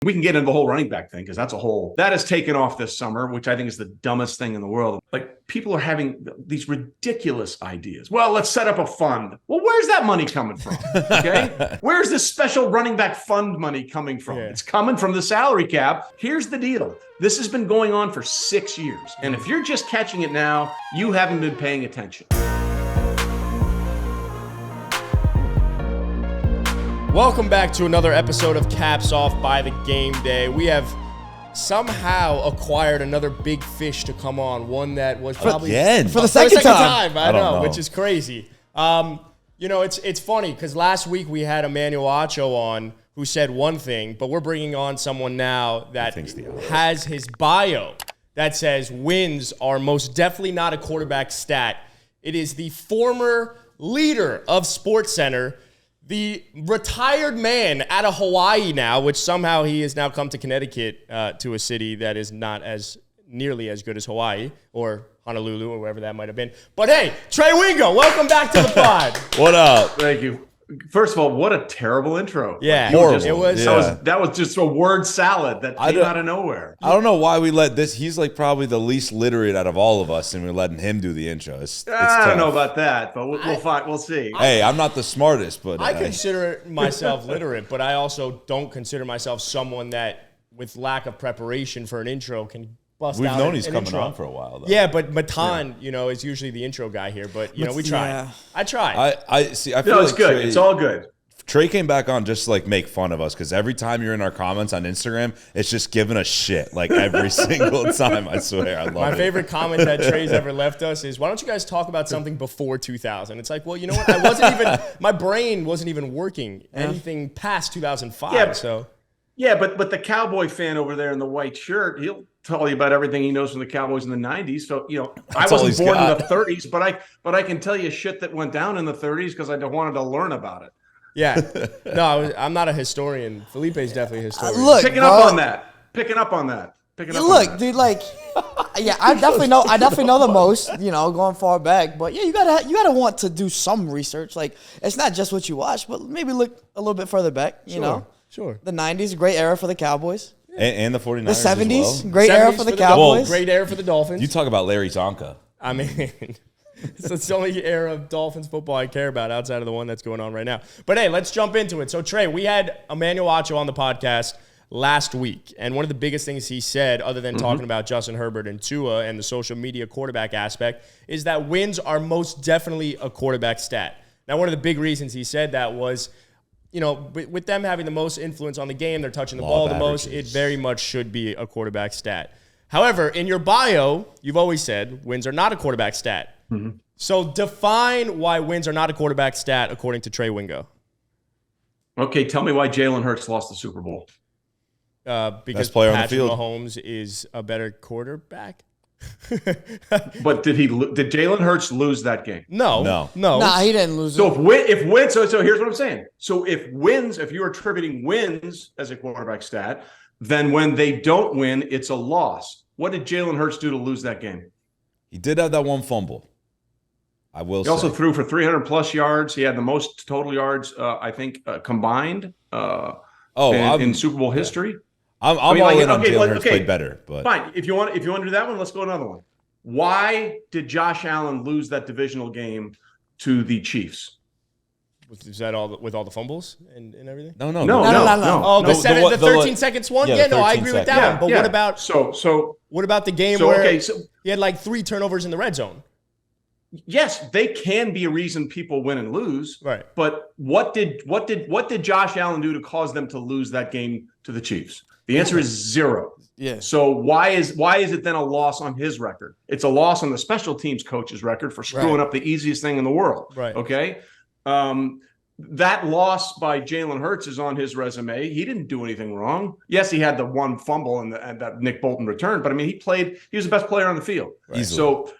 We can get into the whole running back thing because that has taken off this summer, which I think is the dumbest thing in the world. Like, people are having these ridiculous ideas. Well, let's set up a fund. Well, where's that money coming from? Okay. Where's this special running back fund money coming from? Yeah. It's coming from the salary cap. Here's the deal. This has been going on for 6 years. And if you're just catching it now, you haven't been paying attention. Welcome back to another episode of Caps Off by the Game Day. We have somehow acquired another big fish to come on, one that was probably for the second time. I know, which is crazy. It's funny because last week we had Emmanuel Acho on who said one thing, but we're bringing on someone now that has his bio that says wins are most definitely not a quarterback stat. It is the former leader of Sportscenter, the retired man out of Hawaii now, which somehow he has now come to Connecticut, to a city that is not as nearly as good as Hawaii or Honolulu or wherever that might have been. But hey, Trey Wingo, welcome back to the pod. What up? Thank you. First of all, what a terrible intro. Yeah, horrible. That was just a word salad that came out of nowhere. I don't know why we let this. He's like probably the least literate out of all of us, and we're letting him do the intro. It's I don't know about that, but we'll see. Hey, I'm not the smartest, but I consider myself literate, but I also don't consider myself someone that, with lack of prepreration for an intro, can bust out. We've known he's coming intro on for a while, though. Yeah, but Matan, is usually the intro guy here. But we try. Yeah. I try. I see. I feel it's like good. It's all good. Trey came back on just to, make fun of us because every time you're in our comments on Instagram, it's just giving us shit every single time. I swear, I love it. My favorite comment that Trey's ever left us is, "Why don't you guys talk about something before 2000?" It's like, well, you know what? My brain wasn't even working anything past 2005. Yeah, so. Yeah, but the Cowboy fan over there in the white shirt, he'll tell you about everything he knows from the Cowboys in the 90s. So, I wasn't born in the 30s, but I can tell you shit that went down in the 30s because I wanted to learn about it. Yeah. No, I'm not a historian. Felipe's definitely a historian. Look, Picking up on that. Dude, I definitely know the most, going far back. But yeah, you gotta want to do some research. Like, it's not just what you watch, but maybe look a little bit further back, Sure. The 90s, great era for the Cowboys. And the 49ers The 70s, as well. great era for the Cowboys. Great era for the Dolphins. You talk about Larry Zonka. I mean, it's the only era of Dolphins football I care about outside of the one that's going on right now. But hey, let's jump into it. So Trey, we had Emmanuel Acho on the podcast last week, and one of the biggest things he said, other than talking about Justin Herbert and Tua and the social media quarterback aspect, is that wins are most definitely a quarterback stat. Now, one of the big reasons he said that was, with them having the most influence on the game, they're touching the ball the most, it very much should be a quarterback stat. However, in your bio, you've always said wins are not a quarterback stat. Mm-hmm. So define why wins are not a quarterback stat according to Trey Wingo. Okay, tell me why Jalen Hurts lost the Super Bowl. Because player Patrick on the field. Mahomes is a better quarterback. But did Jalen Hurts lose that game? No. Nah, he didn't lose. So if wins, so here's what I'm saying. So if you're attributing wins as a quarterback stat, then when they don't win, it's a loss. What did Jalen Hurts do to lose that game? He did have that one fumble. I will say. He also threw for 300 plus yards. He had the most total yards, I think, combined in Super Bowl history. I'm all in on Jalen Hurts played better, but fine. If you want to do that one, let's go another one. Why did Josh Allen lose that divisional game to the Chiefs? Is that all with all the fumbles and everything? No. Oh, the 13 seconds one. Yeah, I agree with that one. But what about what about the game where he had 3 turnovers in the red zone? Yes, they can be a reason people win and lose. Right. But what did Josh Allen do to cause them to lose that game to the Chiefs? The answer is 0. Yeah. So why is it then a loss on his record? It's a loss on the special teams coach's record for screwing up the easiest thing in the world. Right. Okay. That loss by Jalen Hurts is on his resume. He didn't do anything wrong. Yes, he had the one fumble and that Nick Bolton returned, but I mean, he was the best player on the field. Right. So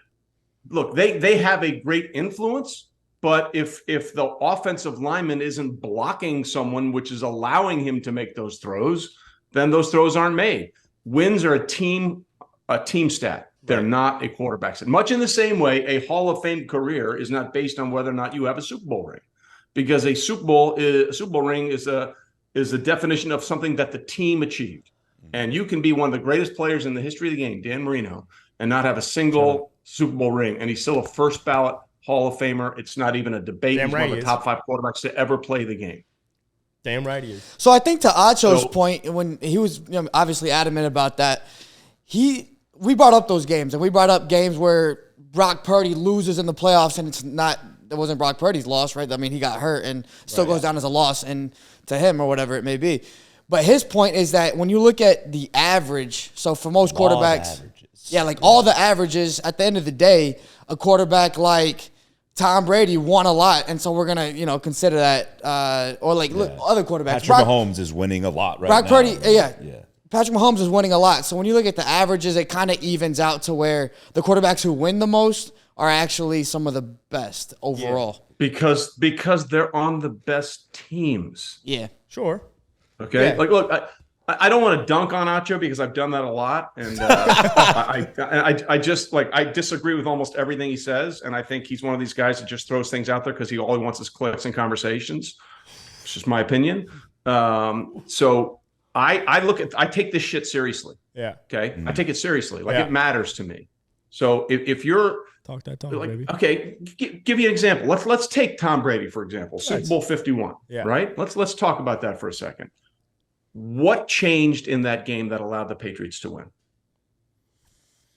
look, they have a great influence. But if the offensive lineman isn't blocking someone, which is allowing him to make those throws, then those throws aren't made. Wins are a team stat. They're not a quarterback stat. Much in the same way, a Hall of Fame career is not based on whether or not you have a Super Bowl ring, because a Super Bowl ring is a is the definition of something that the team achieved. And you can be one of the greatest players in the history of the game, Dan Marino, and not have a single Super Bowl ring. And he's still a first ballot Hall of Famer. It's not even a debate. He's one of the top 5 quarterbacks to ever play the game. Damn right he is. So I think to Acho's point, when he was obviously adamant about that, we brought up those games, and we brought up games where Brock Purdy loses in the playoffs, and it wasn't Brock Purdy's loss, right? I mean, he got hurt and still goes down as a loss and to him or whatever it may be. But his point is that when you look at the average, so for most quarterbacks, all the averages, at the end of the day, a quarterback like Tom Brady won a lot, and so we're gonna, consider that, look, other quarterbacks. Patrick Mahomes is winning a lot right now. Brock Purdy, Patrick Mahomes is winning a lot. So when you look at the averages, it kind of evens out to where the quarterbacks who win the most are actually some of the best overall. Because they're on the best teams. Yeah, sure. Okay, Yeah. look, I don't want to dunk on Acho because I've done that a lot, and I disagree with almost everything he says, and I think he's one of these guys that just throws things out there because all he wants is clicks and conversations. It's just my opinion. So I take this shit seriously. Yeah. Okay, I take it seriously. It matters to me. So if you're talk that talk, baby. Okay, give you an example. Let's take Tom Brady for example. Super Bowl 51. Yeah. Right. Let's talk about that for a second. What changed in that game that allowed the Patriots to win?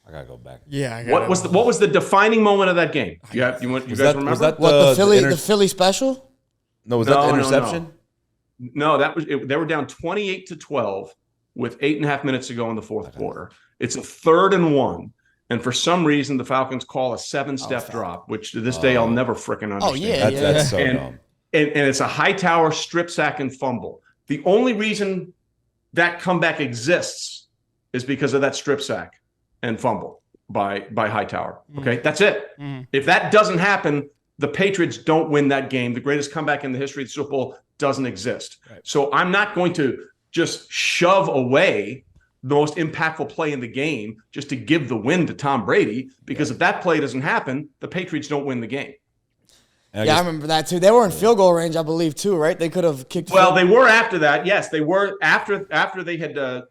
I gotta go back. Yeah. What was the defining moment of that game? You guys remember? Was that the Philly special? No, was that the interception? No, that was it. They were down 28-12 with 8.5 minutes to go in the fourth quarter. It's a 3rd and 1. And for some reason, the Falcons call a 7-step drop, which to this day I'll never frickin' understand. Oh, yeah. That's so dumb. And it's a Hightower strip sack and fumble. The only reason that comeback exists is because of that strip sack and fumble by Hightower. Okay, that's it. If that doesn't happen, the Patriots don't win that game. The greatest comeback in the history of the Super Bowl doesn't exist. Right. So I'm not going to just shove away the most impactful play in the game just to give the win to Tom Brady, because if that play doesn't happen, the Patriots don't win the game. I remember that too. They were in field goal range, I believe, too, right? They could have kicked. Well, they were after that. Yes, they were after they had gotten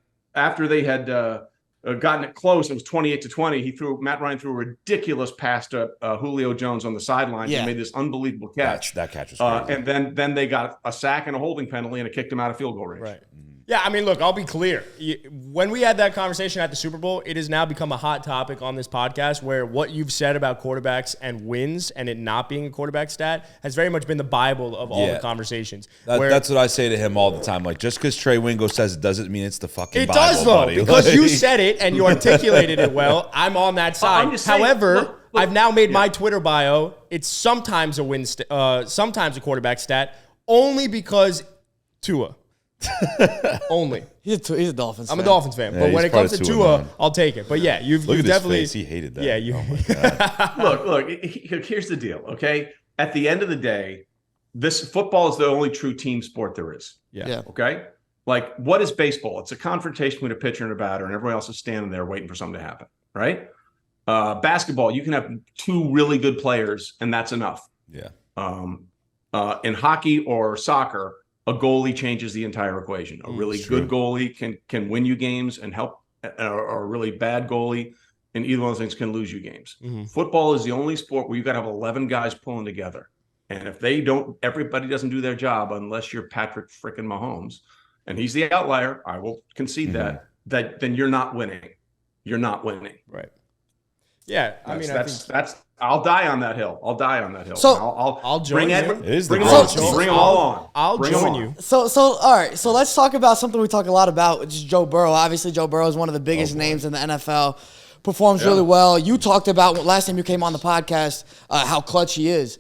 it close. It was 28-20. Matt Ryan threw a ridiculous pass to Julio Jones on the sideline. He made this unbelievable catch. That catch was crazy. And then they got a sack and a holding penalty, and it kicked him out of field goal range. Right. Yeah, I mean, look, I'll be clear. When we had that conversation at the Super Bowl, it has now become a hot topic on this podcast where what you've said about quarterbacks and wins and it not being a quarterback stat has very much been the Bible of all the conversations. That's what I say to him all the time. Like, just because Trey Wingo says it doesn't mean it's the fucking Bible, does, though, buddy. because you said it and you articulated it well. I'm on that side. However, look, I've now made my Twitter bio, it's sometimes a win, sometimes a quarterback stat, only because Tua. Only. He's a Dolphins fan. I'm a Dolphins fan. But when it comes to Tua, I'll take it. But yeah, you've definitely. His face. He hated that. Yeah, you. Look. Here's the deal. Okay, at the end of the day, this football is the only true team sport there is. Yeah. Okay. Like, what is baseball? It's a confrontation between a pitcher and a batter, and everyone else is standing there waiting for something to happen. Right. Basketball, you can have 2 really good players, and that's enough. Yeah. In hockey or soccer, a goalie changes the entire equation. A really good goalie can win you games and help, or a really bad goalie, and either one of those things can lose you games. Football is the only sport where you've got to have 11 guys pulling together. And if everybody doesn't do their job unless you're Patrick frickin' Mahomes, and he's the outlier, I will concede that then you're not winning. You're not winning. Right. Yeah. That's I'll die on that hill. So I'll join you. Bring them all on. I'll join you. So all right. So let's talk about something we talk a lot about, which is Joe Burrow. Obviously, Joe Burrow is one of the biggest names in the NFL. Performs really well. You talked about last time you came on the podcast how clutch he is,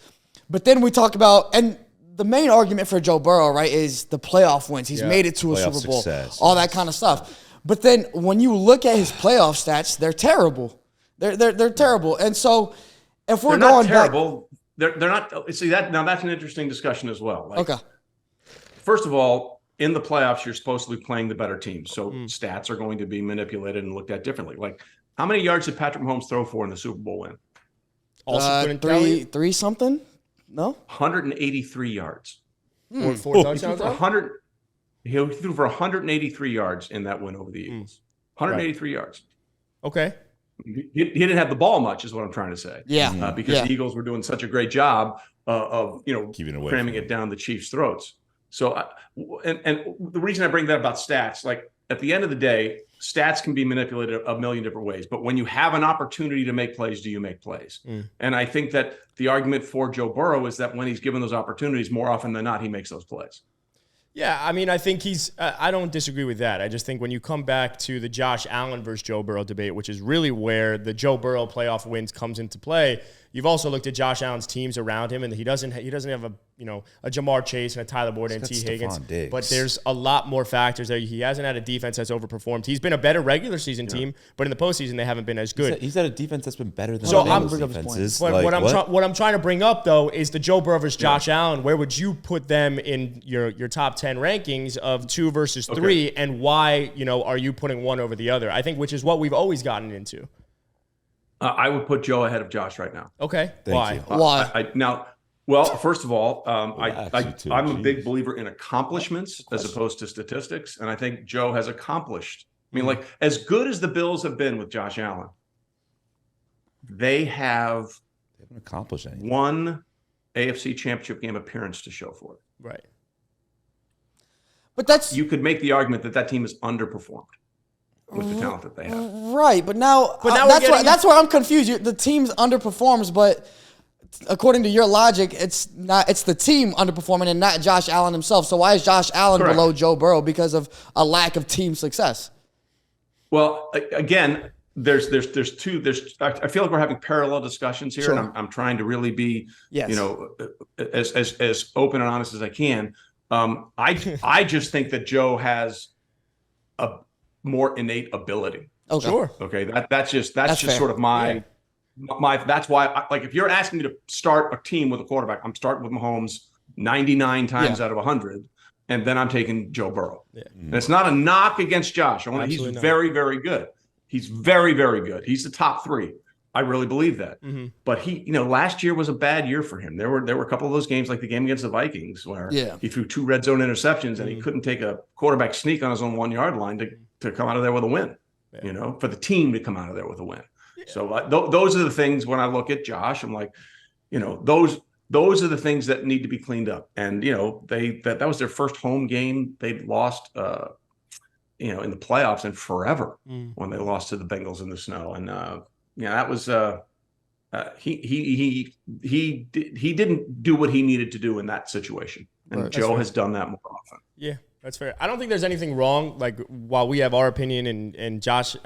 but then we talk about, and the main argument for Joe Burrow, right, is the playoff wins. He's made it to a Super Bowl, all that kind of stuff. But then when you look at his playoff stats, they're terrible. They're terrible. And so if we're going terrible, they're not. See that now, that's an interesting discussion as well. Okay. First of all, in the playoffs, you're supposed to be playing the better team, so stats are going to be manipulated and looked at differently. Like, how many yards did Patrick Mahomes throw for in the Super Bowl win? Also, three something. No, 183 yards. 4 touchdowns. 100. He threw for 183 yards in that win over the Eagles. 183 yards. Okay. He didn't have the ball much, is what I'm trying to say. Yeah. Because the Eagles were doing such a great job of keeping it cramming it down the Chiefs' throats. So, and the reason I bring that about stats, like at the end of the day, stats can be manipulated a million different ways. But when you have an opportunity to make plays, do you make plays? And I think that the argument for Joe Burrow is that when he's given those opportunities, more often than not, he makes those plays. Yeah, I mean, I think I don't disagree with that. I just think when you come back to the Josh Allen versus Joe Burrow debate, which is really where the Joe Burrow playoff wins comes into play, you've also looked at Josh Allen's teams around him, and he doesn't have a Jamar Chase and a Tyler Boyd and T. Higgins. But there's a lot more factors there. He hasn't had a defense that's overperformed. He's been a better regular season team, but in the postseason they haven't been as good. He's had a defense that's been better than so the defenses. But what I'm trying to bring up though is the Joe Burrow versus Josh Allen. Where would you put them in your top 10 rankings of 2 versus 3, and why are you putting one over the other? I think which is what we've always gotten into. I would put Joe ahead of Josh right now. Okay. Why? Why? Well, first of all, I'm a big believer in accomplishments as opposed to statistics, and I think Joe has accomplished. I mean, like as good as the Bills have been with Josh Allen, they haven't accomplished anything. One AFC Championship game appearance to show for it. Right. But you could make the argument that team is underperformed with the talent that they have. Right, but now that's where I'm confused. The team underperforms, but according to your logic, it's the team underperforming and not Josh Allen himself. So why is Josh Allen below Joe Burrow because of a lack of team success? Well, again, there's two. I feel like we're having parallel discussions here, and I'm trying to really be as open and honest as I can. I just think that Joe has a more innate ability. Okay. Sure. Okay. That's just fair. Sort of my that's why if you're asking me to start a team with a quarterback, I'm starting with Mahomes 99 times out of 100, and then I'm taking Joe Burrow. Yeah. And it's not a knock against Josh. He's very, very good. He's very, very good. He's the top 3. I really believe that. Mm-hmm. But he, last year was a bad year for him. There were a couple of those games, like the game against the Vikings, where he threw 2 red zone interceptions and he couldn't take a quarterback sneak on his own 1-yard line to come out of there with a win. For the team to come out of there with a win. Yeah. So those are the things when I look at Josh, I'm like, those are the things that need to be cleaned up. And that was their first home game they'd lost, in the playoffs and forever when they lost to the Bengals in the snow. And that was he didn't do what he needed to do in that situation, and Joe has done that more often. Yeah, that's fair. I don't think there's anything wrong. Like while we have our opinion, and Jack's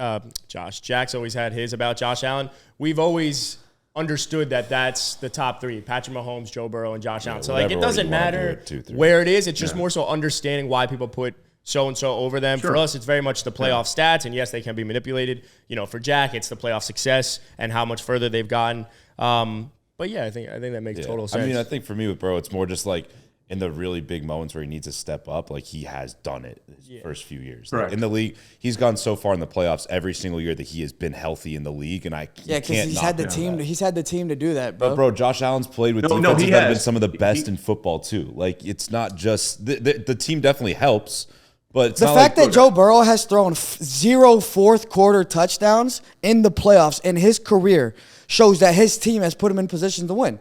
always had his about Josh Allen, we've always understood that that's the top 3: Patrick Mahomes, Joe Burrow, and Josh Allen. So it doesn't matter where it is. It's just more so understanding why people put so-and-so over them. Sure. For us, it's very much the playoff stats, and yes, they can be manipulated. For Jack, it's the playoff success and how much further they've gotten. But yeah, I think that makes total sense. I mean, I think for me with Burrow, it's more just like in the really big moments where he needs to step up, like he has done it his first few years. Like in the league, he's gone so far in the playoffs every single year that he has been healthy in the league, and because he's had the team. He's had the team to do that, bro. But bro, Josh Allen's played with defenses that have been some of the best in football too. Like it's not just the team definitely helps. But it's the fact that Joe Burrow has thrown 0 fourth-quarter touchdowns in the playoffs in his career shows that his team has put him in position to win.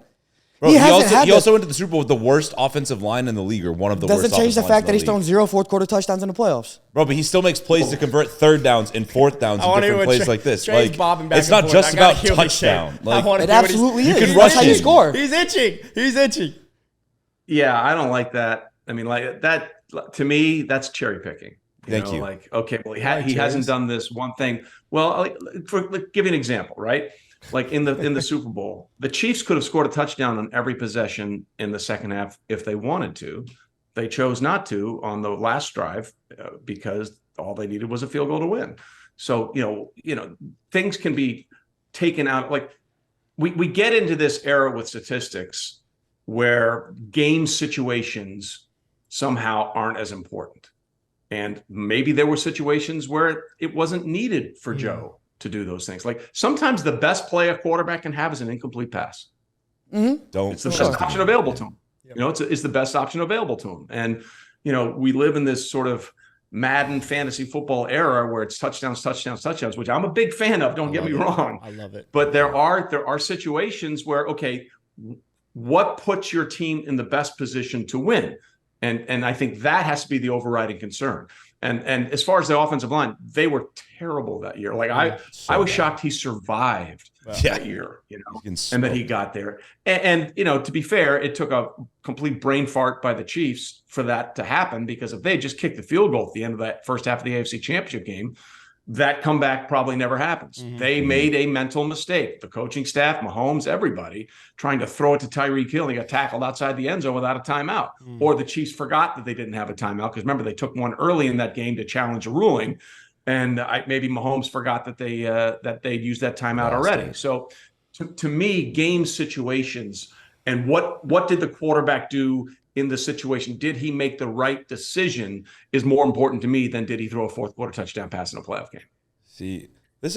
Bro, he also went to the Super Bowl with the worst offensive line in the league, or one of the worst. Doesn't change the fact that he's thrown 0 fourth-quarter touchdowns in the playoffs. Bro, but he still makes plays to convert 3rd downs and 4th downs in different plays like this. It's not just about touchdown. It absolutely is. You can rush how you score. He's itching. Yeah, I don't like that. I mean, like that. To me, that's cherry picking. Thank you. Like, okay, well, he hasn't done this one thing. Well, give you an example, right? Like in the Super Bowl, the Chiefs could have scored a touchdown on every possession in the second half if they wanted to. They chose not to on the last drive because all they needed was a field goal to win. So things can be taken out. Like we get into this era with statistics where game situations somehow aren't as important. And maybe there were situations where it wasn't needed for Joe to do those things. Like sometimes the best play a quarterback can have is an incomplete pass. Mm-hmm. It's the best option available to him. Yep. It's the best option available to him. And, we live in this sort of Madden fantasy football era where it's touchdowns, which I'm a big fan of. Don't get me wrong. I love it. But there are situations where, okay, what puts your team in the best position to win? And I think that has to be the overriding concern. And as far as the offensive line, they were terrible that year. Like I was shocked he survived that year, and that he got there. And to be fair, it took a complete brain fart by the Chiefs for that to happen, because if they just kicked the field goal at the end of that first half of the AFC Championship game, that comeback probably never happens. They made a mental mistake. The coaching staff, Mahomes, everybody, trying to throw it to Tyreek Hill, and he got tackled outside the end zone without a timeout. Or the Chiefs forgot that they didn't have a timeout, because remember, they took one early in that game to challenge a ruling, and maybe Mahomes forgot that they'd used that timeout already. So to me, game situations and what did the quarterback do in the situation? Did he make the right decision is more important to me than did he throw a fourth quarter touchdown pass in a playoff game. See,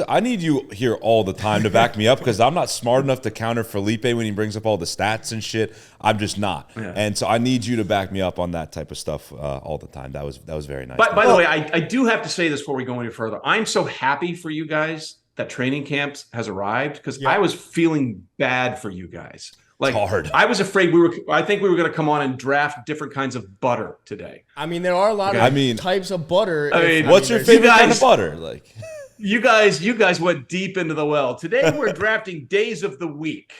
I need you here all the time to back me up, because I'm not smart enough to counter Felipe when he brings up all the stats and shit. I'm just not. Yeah. And so I need you to back me up on that type of stuff all the time. That was very nice. By the way, I do have to say this before we go any further. I'm so happy for you guys that training camps has arrived, because I was feeling bad for you guys. Like, hard. I was afraid I think we were going to come on and draft different kinds of butter today. I mean, there are a lot of types of butter. What's your favorite kind of butter? Like, you guys went deep into the well. Today we're drafting days of the week.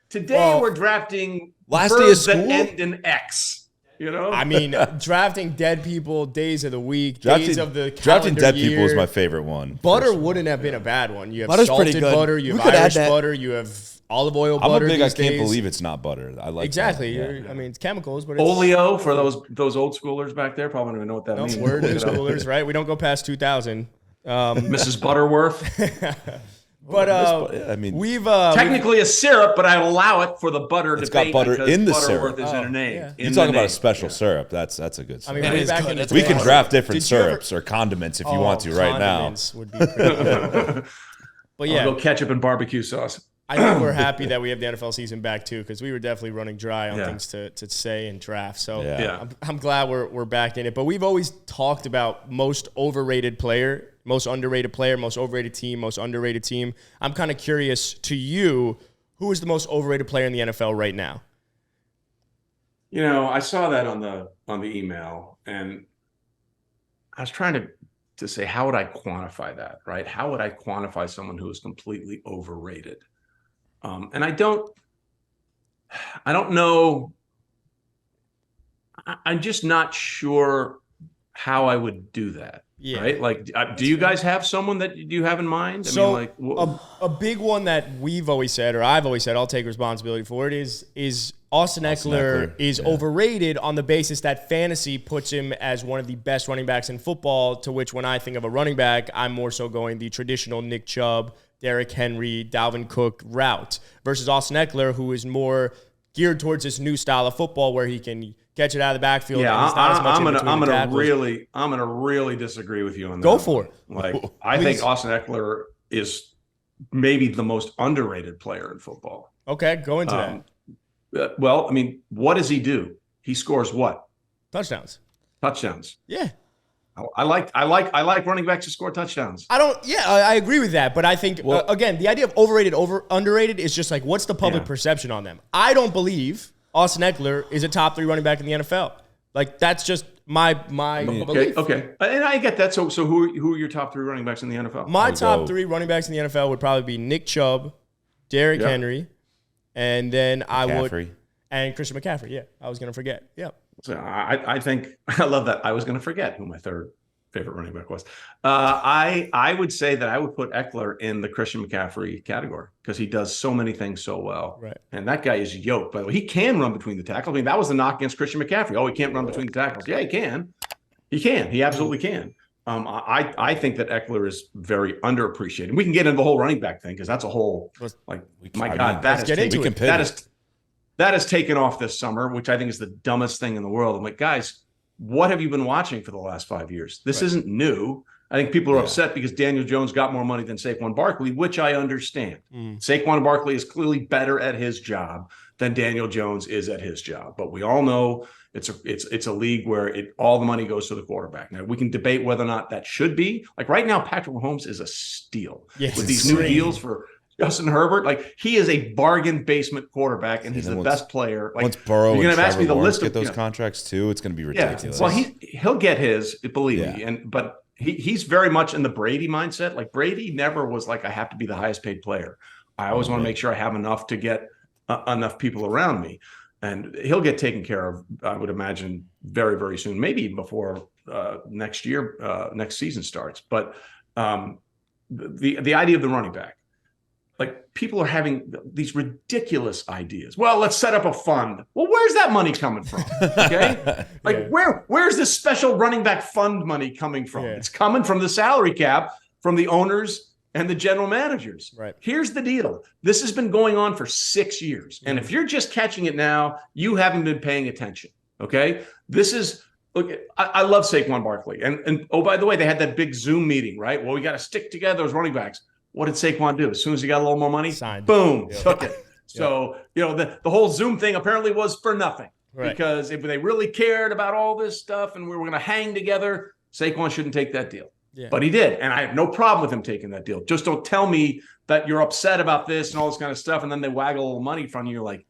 Today we're drafting last day of school that end in X. I mean, drafting dead people, days of the week, days of the calendar drafting dead year. people is my favorite one. Butter wouldn't have been a bad one. You have Butter's salted butter, you have Irish butter, you have olive oil butter. I can't believe it's not butter. I like exactly. That. I mean, it's chemicals, but it's Oleo for those old schoolers back there probably don't even know what that means. We're new schoolers, right? We don't go past 2000. Mrs. Butterworth. But I mean, we've technically a syrup, but I allow it for the butter. It's got butter in the syrup. Is in her name. Yeah. You talk about a special syrup. That's a good syrup. I mean, we can draft different syrups or condiments if you want to right now. Would be pretty good. But yeah, I'll go ketchup and barbecue sauce. I think we're happy that we have the NFL season back too, because we were definitely running dry on things to say and draft. So I'm glad we're back in it. But we've always talked about most overrated player, most underrated player, most overrated team, most underrated team. I'm kind of curious to you, who is the most overrated player in the NFL right now? I saw that on the email, and I was trying to say, how would I quantify that, right? How would I quantify someone who is completely overrated? And I don't know. I'm just not sure how I would do that. Yeah. Right. Like, do you guys have someone that you have in mind? A big one that we've always said, or I've always said, I'll take responsibility for it, is Austin Eckler is overrated on the basis that fantasy puts him as one of the best running backs in football, to which when I think of a running back, I'm more so going the traditional Nick Chubb, Derrick Henry, Dalvin Cook route, versus Austin Eckler, who is more geared towards this new style of football where he can catch it out of the backfield. Yeah, and he's not as much I'm gonna really disagree with you on that. Go for it. Like, I think Austin Eckler is maybe the most underrated player in football. Okay, go into that. Well, I mean, what does he do? He scores what? Touchdowns. Yeah. I like running backs to score touchdowns. I agree with that, but I think again, the idea of overrated, underrated is just like, what's the public perception on them? I don't believe Austin Eckler is a top 3 running back in the NFL. Like, that's just my belief. Okay, and I get that. So who are your top 3 running backs in the NFL? My top 3 running backs in the NFL would probably be Nick Chubb, Derrick Henry, and then and Christian McCaffrey. Yeah, I was gonna forget. Yeah. So I think I love that. I was going to forget who my third favorite running back was. I would say that I would put Eckler in the Christian McCaffrey category, because he does so many things so well. Right. And that guy is yoked. By the way, he can run between the tackles. I mean, that was the knock against Christian McCaffrey. Oh, he can't run between the tackles. Yeah, he can. He absolutely can. I think that Eckler is very underappreciated. We can get into the whole running back thing, because that's a whole that has taken off this summer, which I think is the dumbest thing in the world. I'm like, guys, what have you been watching for the last 5 years? This isn't new. I think people are upset because Daniel Jones got more money than Saquon Barkley, which I understand. Saquon Barkley is clearly better at his job than Daniel Jones is at his job. But we all know it's a league where all the money goes to the quarterback. Now, we can debate whether or not that should be. Like right now, Patrick Mahomes is a steal with these new deals for Justin Herbert. Like he is a bargain basement quarterback, and he's the best player. Like once Burrow you're and gonna ask me Trevor the Lawrence list get of those contracts too, it's going to be ridiculous. Well, he'll get his, believe me, but he's very much in the Brady mindset. Like Brady never was like, I have to be the highest paid player. I always want to make sure I have enough to get enough people around me. And he'll get taken care of, I would imagine, very, very soon, maybe even before next season starts. But the idea of the running back, like people are having these ridiculous ideas. Well, let's set up a fund. Well, where's that money coming from? Okay, like where's this special running back fund money coming from? It's coming from the salary cap, from the owners and the general managers. Right. Here's the deal. This has been going on for 6 years. And if you're just catching it now, you haven't been paying attention. Okay. Look, I love Saquon Barkley. And oh, by the way, they had that big Zoom meeting, right? Well, we got to stick together as running backs. What did Saquon do? As soon as he got a little more money, boom, took it. So, the whole Zoom thing apparently was for nothing. Right. Because if they really cared about all this stuff and we were going to hang together, Saquon shouldn't take that deal. Yeah. But he did. And I have no problem with him taking that deal. Just don't tell me that you're upset about this and all this kind of stuff. And then they waggle a little money in front of you. You're like,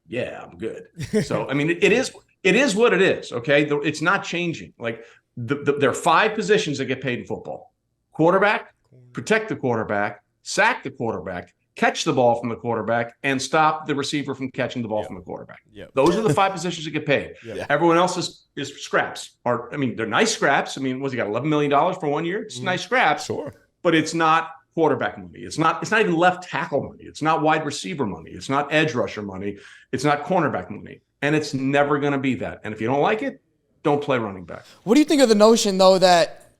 yeah, I'm good. So, I mean, it is what it is. Okay. It's not changing. Like there are 5 positions that get paid in football: quarterback, protect the quarterback, sack the quarterback, catch the ball from the quarterback, and stop the receiver from catching the ball from the quarterback. Those are the 5 positions that get paid. Everyone else is scraps. They're nice scraps. I mean, he got $11 million for 1 year? It's nice scraps. Sure. But it's not quarterback money. It's not even left tackle money. It's not wide receiver money. It's not edge rusher money. It's not cornerback money. And it's never going to be that. And if you don't like it, don't play running back. What do you think of the notion, though, that,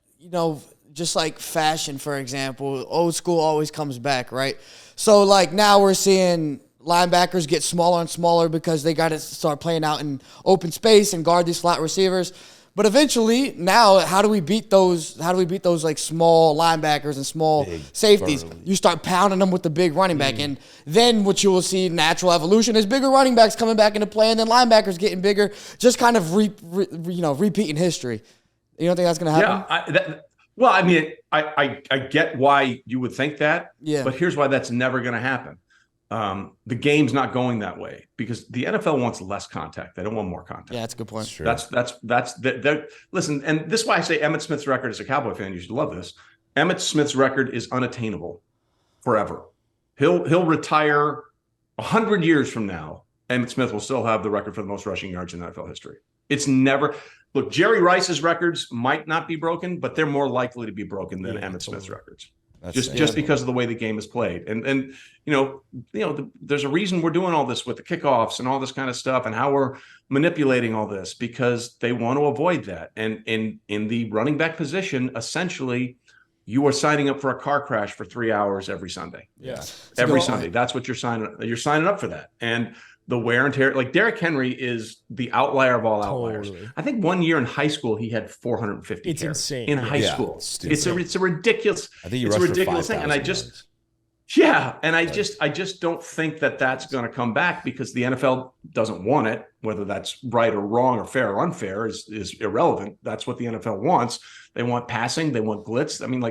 just like fashion, for example, old school always comes back, right? So, like, now we're seeing linebackers get smaller and smaller because they got to start playing out in open space and guard these slot receivers. But eventually, now, how do we beat those like small linebackers and small safeties? Burly. You start pounding them with the big running back, and then what you will see, natural evolution, is bigger running backs coming back into play, and then linebackers getting bigger, just kind of repeating history. You don't think that's going to happen? Well, I mean, I get why you would think that, but here's why that's never going to happen. The game's not going that way because the NFL wants less contact. They don't want more contact. Yeah, that's a good point. Sure. Listen, and this is why I say Emmitt Smith's record as a Cowboy fan, you should love this. Emmitt Smith's record is unattainable forever. He'll retire 100 years from now. Emmitt Smith will still have the record for the most rushing yards in NFL history. It's never. Look, Jerry Rice's records might not be broken, but they're more likely to be broken than Emmitt Smith's records. Just because of the way the game is played. And there's a reason we're doing all this with the kickoffs and all this kind of stuff and how we're manipulating all this, because they want to avoid that. And in the running back position, essentially, you are signing up for a car crash for 3 hours every Sunday. Yeah. Every Sunday. That's what you're signing up for that. And the wear and tear, like Derrick Henry is the outlier of all outliers. I think 1 year in high school he had 450. It's insane in high school. It's a ridiculous. I think it's a ridiculous thing, and I just don't think that that's going to come back because the NFL doesn't want it. Whether that's right or wrong or fair or unfair is irrelevant. That's what the NFL wants. They want passing. They want glitz. I mean,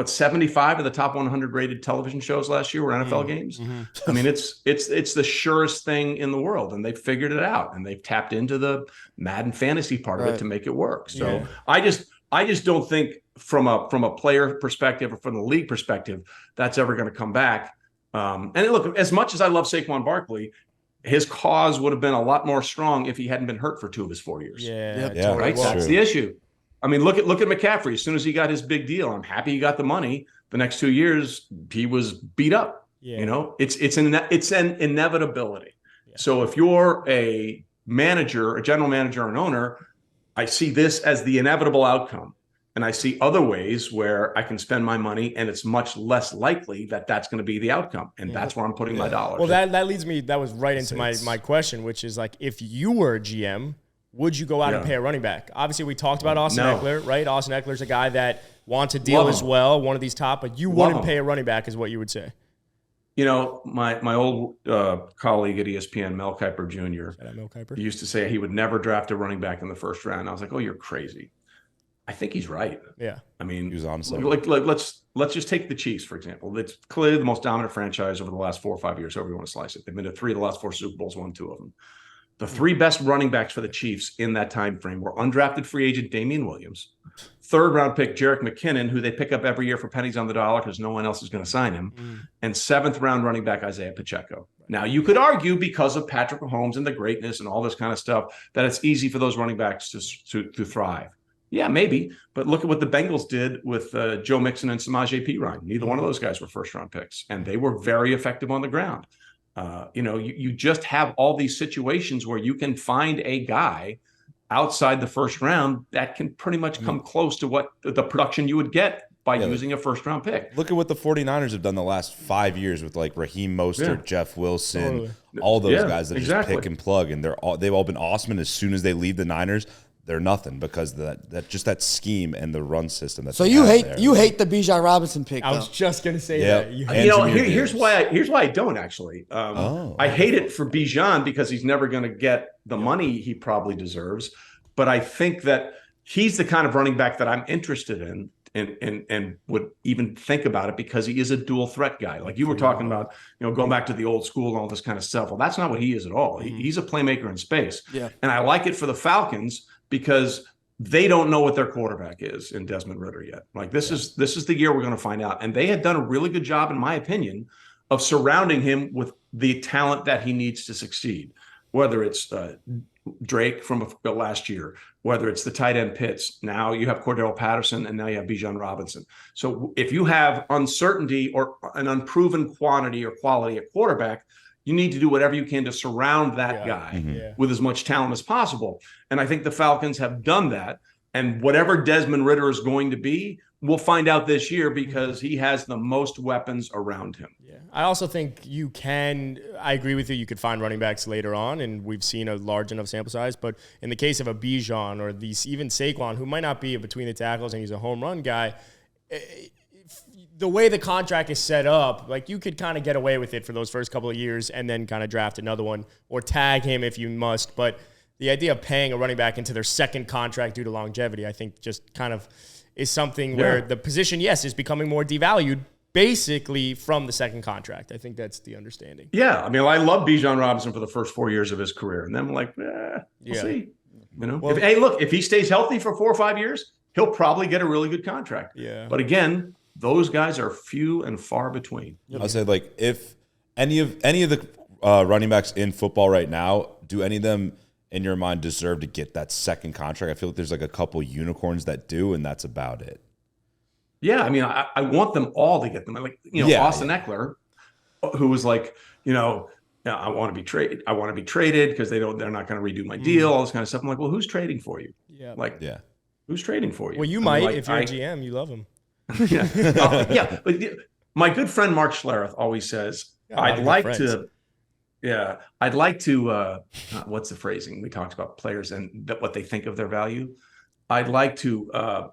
75 of the top 100 rated television shows last year were NFL games. Mm-hmm. I mean, it's the surest thing in the world, and they've figured it out, and they've tapped into the Madden fantasy part of it to make it work. So I just don't think from a player perspective or from the league perspective that's ever going to come back. And look, as much as I love Saquon Barkley, his cause would have been a lot more strong if he hadn't been hurt for 2 of his 4 years. Right. That's the issue. I mean, look at McCaffrey. As soon as he got his big deal, I'm happy he got the money. The next 2 years, he was beat up. It's an inevitability. So if you're a manager, a general manager, or an owner, I see this as the inevitable outcome. And I see other ways where I can spend my money and it's much less likely that that's going to be the outcome. And that's where I'm putting my dollars. Well, that leads me, that was right into my question, which is like, if you were a GM, would you go out and pay a running back? Obviously, we talked about Austin Eckler, right? Austin Eckler's a guy that wants a deal as well, one of these top, but you wouldn't pay a running back is what you would say. my old colleague at ESPN, Mel Kiper Jr., Mel Kiper. used to say he would never draft a running back in the first round. I was like, oh, you're crazy. I think he's right. Yeah. I mean, he was honestly like let's just take the Chiefs, for example. It's clearly the most dominant franchise over the last 4 or 5 years, however you want to slice it. They've been to 3 of the last 4 Super Bowls, won 2 of them. The 3 best running backs for the Chiefs in that time frame were undrafted free agent Damian Williams, 3rd round pick Jerick McKinnon, who they pick up every year for pennies on the dollar because no one else is going to sign him, and 7th round running back Isaiah Pacheco. Now, you could argue because of Patrick Mahomes and the greatness and all this kind of stuff that it's easy for those running backs to thrive. Yeah, maybe. But look at what the Bengals did with Joe Mixon and Samaje Perine. Neither one of those guys were first-round picks, and they were very effective on the ground. You just have all these situations where you can find a guy outside the first round that can pretty much come close to what the production you would get by using a first-round pick. Look at what the 49ers have done the last 5 years with like Raheem Mostert, Jeff Wilson, all those guys that just pick and plug, and they've all been awesome. And as soon as they leave the Niners, they're nothing because that scheme and the run system. So you hate the Bijan Robinson pick. I was just gonna say that. Here's why I don't actually. I hate it for Bijan because he's never going to get the money he probably deserves. But I think that he's the kind of running back that I'm interested in and would even think about it because he is a dual threat guy. Like you were talking about, going back to the old school and all this kind of stuff. Well, that's not what he is at all. He's a playmaker in space. Yeah. And I like it for the Falcons because they don't know what their quarterback is in Desmond Ridder yet. Like this is the year we're going to find out. And they had done a really good job, in my opinion, of surrounding him with the talent that he needs to succeed. Whether it's Drake from last year, whether it's the tight end Pitts, now you have Cordell Patterson, and now you have Bijan Robinson. So if you have uncertainty or an unproven quantity or quality at quarterback, you need to do whatever you can to surround that guy with as much talent as possible. And I think the Falcons have done that. And whatever Desmond Ridder is going to be, we'll find out this year because he has the most weapons around him. Yeah, I also think I agree with you, you could find running backs later on, and we've seen a large enough sample size. But in the case of a Bijan or even Saquon, who might not be between the tackles and he's a home run guy, the way the contract is set up, like you could kind of get away with it for those first couple of years and then kind of draft another one or tag him if you must. But the idea of paying a running back into their second contract due to longevity, I think just kind of is something where the position, is becoming more devalued basically from the second contract. I think that's the understanding. Yeah. I mean, I love Bijan Robinson for the first 4 years of his career. And then I'm like, we'll see. Well, if he stays healthy for 4 or 5 years, he'll probably get a really good contract. Yeah. But again, those guys are few and far between. I'll say, like, if any of the running backs in football right now, do any of them in your mind deserve to get that second contract? I feel like there's like a couple unicorns that do, and that's about it. Yeah, I mean, I want them all to get them. Like, Austin Eckler, who was like, I want to be traded. I want to be traded because they're not going to redo my deal. All this kind of stuff. I'm like, well, who's trading for you? Yeah, who's trading for you? Well, you might if you're a GM. You love him. But my good friend Mark Schlereth always says, I'd like to. What's the phrasing? We talked about players and what they think of their value. I'd like to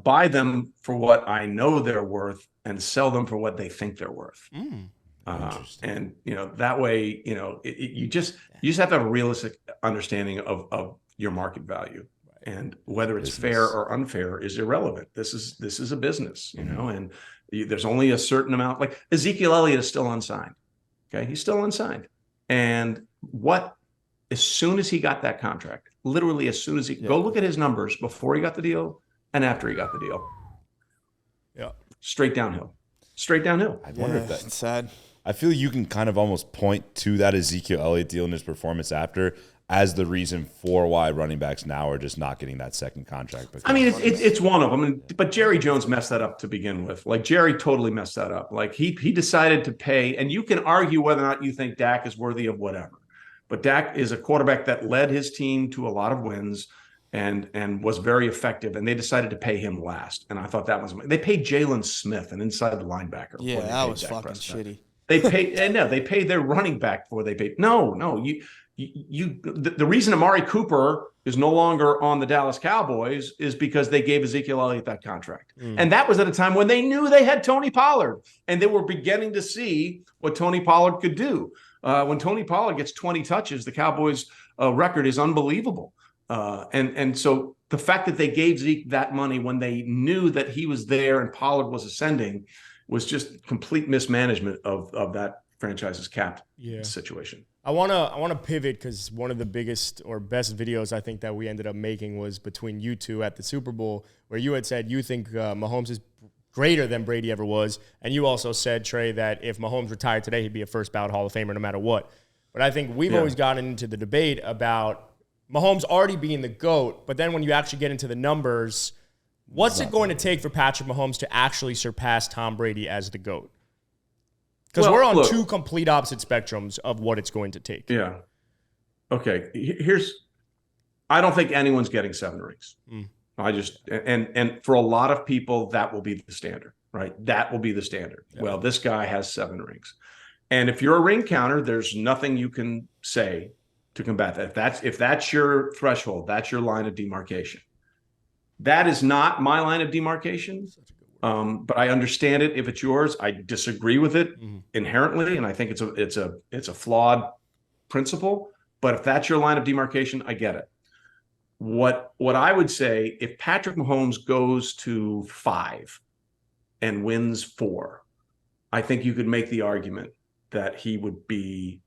buy them for what I know they're worth and sell them for what they think they're worth. And that way, you just have to have a realistic understanding of your market value. And whether it's fair or unfair is irrelevant. This is a business, and there's only a certain amount. Like Ezekiel Elliott is still unsigned. Okay, he's still unsigned. And as soon as he got that contract, literally as soon as go look at his numbers before he got the deal and after he got the deal. Yeah, straight downhill. I wonder if that's sad. I feel you can kind of almost point to that Ezekiel Elliott deal and his performance after as the reason for why running backs now are just not getting that second contract. I mean, it's one of them. But Jerry Jones messed that up to begin with. Like, Jerry totally messed that up. Like, he decided to pay, and you can argue whether or not you think Dak is worthy of whatever. But Dak is a quarterback that led his team to a lot of wins and was very effective, and they decided to pay him last. And I thought that was – they paid Jalen Smith, an inside linebacker. Yeah, that was fucking shitty. They paid, and no, they paid their running back before they paid. No, the reason Amari Cooper is no longer on the Dallas Cowboys is because they gave Ezekiel Elliott that contract. And that was at a time when they knew they had Tony Pollard and they were beginning to see what Tony Pollard could do. When Tony Pollard gets 20 touches, the Cowboys record is unbelievable. And so the fact that they gave Zeke that money when they knew that he was there and Pollard was ascending was just complete mismanagement of that franchise's cap situation. I wanna pivot because one of the biggest or best videos I think that we ended up making was between you two at the Super Bowl, where you had said you think Mahomes is greater than Brady ever was, and you also said, Trey, that if Mahomes retired today, he'd be a first ballot Hall of Famer no matter what. But I think we've always gotten into the debate about Mahomes already being the GOAT, but then when you actually get into the numbers, what's it going to take for Patrick Mahomes to actually surpass Tom Brady as the GOAT? Because we're on two complete opposite spectrums of what it's going to take. Yeah. Okay. I don't think anyone's getting 7 rings. I just, and for a lot of people, that will be the standard, right? That will be the standard. Yeah. Well, this guy has 7 rings. And if you're a ring counter, there's nothing you can say to combat that. If that's your threshold, that's your line of demarcation. That is not my line of demarcation. But I understand it. If it's yours, I disagree with it inherently, and I think it's a flawed principle. But if that's your line of demarcation, I get it. What I would say, if Patrick Mahomes goes to 5 and wins 4, I think you could make the argument that he would be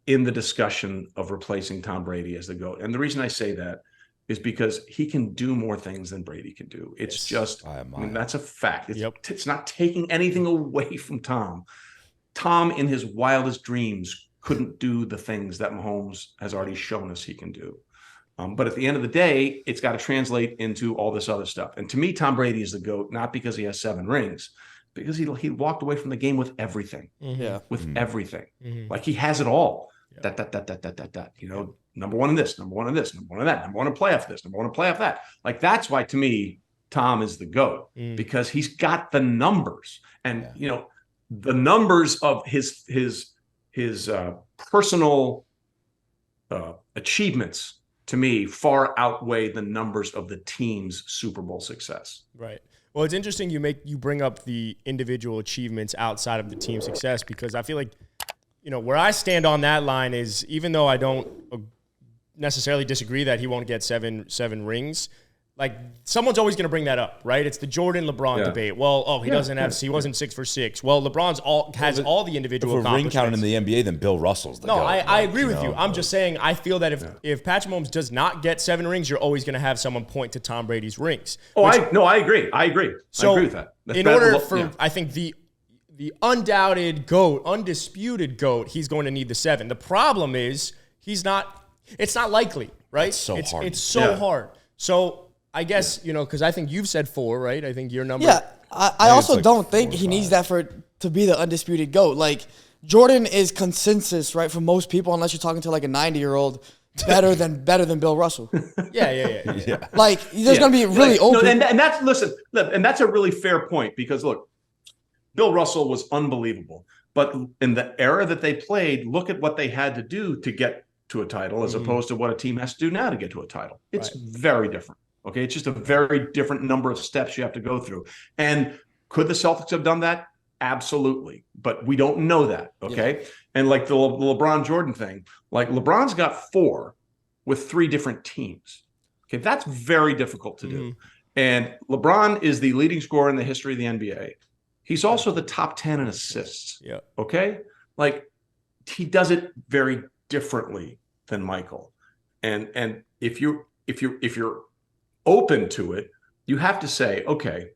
in the discussion of replacing Tom Brady as the GOAT. And the reason I say that is because he can do more things than Brady can do. It's just, that's a fact. It's not taking anything away from Tom. Tom, in his wildest dreams, couldn't do the things that Mahomes has already shown us he can do. But at the end of the day, it's got to translate into all this other stuff. And to me, Tom Brady is the GOAT, not because he has 7 rings, because he walked away from the game with everything. With everything. Like he has it all. Number one in this, number one in this, number one in that, number one in playoff this, number one in playoff that. Like that's why to me, Tom is the GOAT because he's got the numbers, and the numbers of his personal achievements to me far outweigh the numbers of the team's Super Bowl success. Right. Well, it's interesting you bring up the individual achievements outside of the team success, because I feel like where I stand on that line is, even though I don't necessarily disagree that he won't get seven rings, like someone's always going to bring that up, right? It's the Jordan LeBron debate. Well, he wasn't 6 for 6. Well, LeBron's has all the individual accomplishments. If we're ring counting in the NBA, then Bill Russell's the GOAT. I agree with you. I'm just saying I feel that if Patrick Mahomes does not get 7 rings, you're always going to have someone point to Tom Brady's rings. I agree. I agree with that. I think the undoubted GOAT, undisputed GOAT, he's going to need the 7. The problem is it's not likely, right? It's so hard. It's so hard. So I guess, because I think you've said 4, right? I think your number. Yeah, I also don't think he needs that to be the undisputed GOAT. Like, Jordan is consensus, right, for most people, unless you're talking to like a 90-year-old, better than Bill Russell. Yeah. Like, there's going to be really open. And that's a really fair point, because look, Bill Russell was unbelievable. But in the era that they played, look at what they had to do to get to a title as opposed to what a team has to do now to get to a title. It's very different. Okay, it's just a very different number of steps you have to go through. And could the Celtics have done that? Absolutely. But we don't know that, okay? Yeah. And like the LeBron Jordan thing, like LeBron's got 4 with 3 different teams. Okay, that's very difficult to do. And LeBron is the leading scorer in the history of the NBA. He's also the top 10 in assists. Yeah. Okay? Like, he does it very differently than Michael. And if you're open to it, you have to say, okay,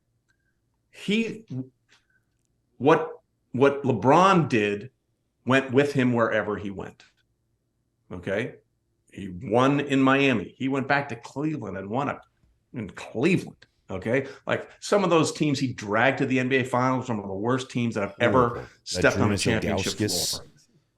what LeBron did went with him wherever he went. Okay? He won in Miami. He went back to Cleveland and won in Cleveland. Okay? Like some of those teams he dragged to the NBA Finals, some of the worst teams that have ever stepped on a championship floor.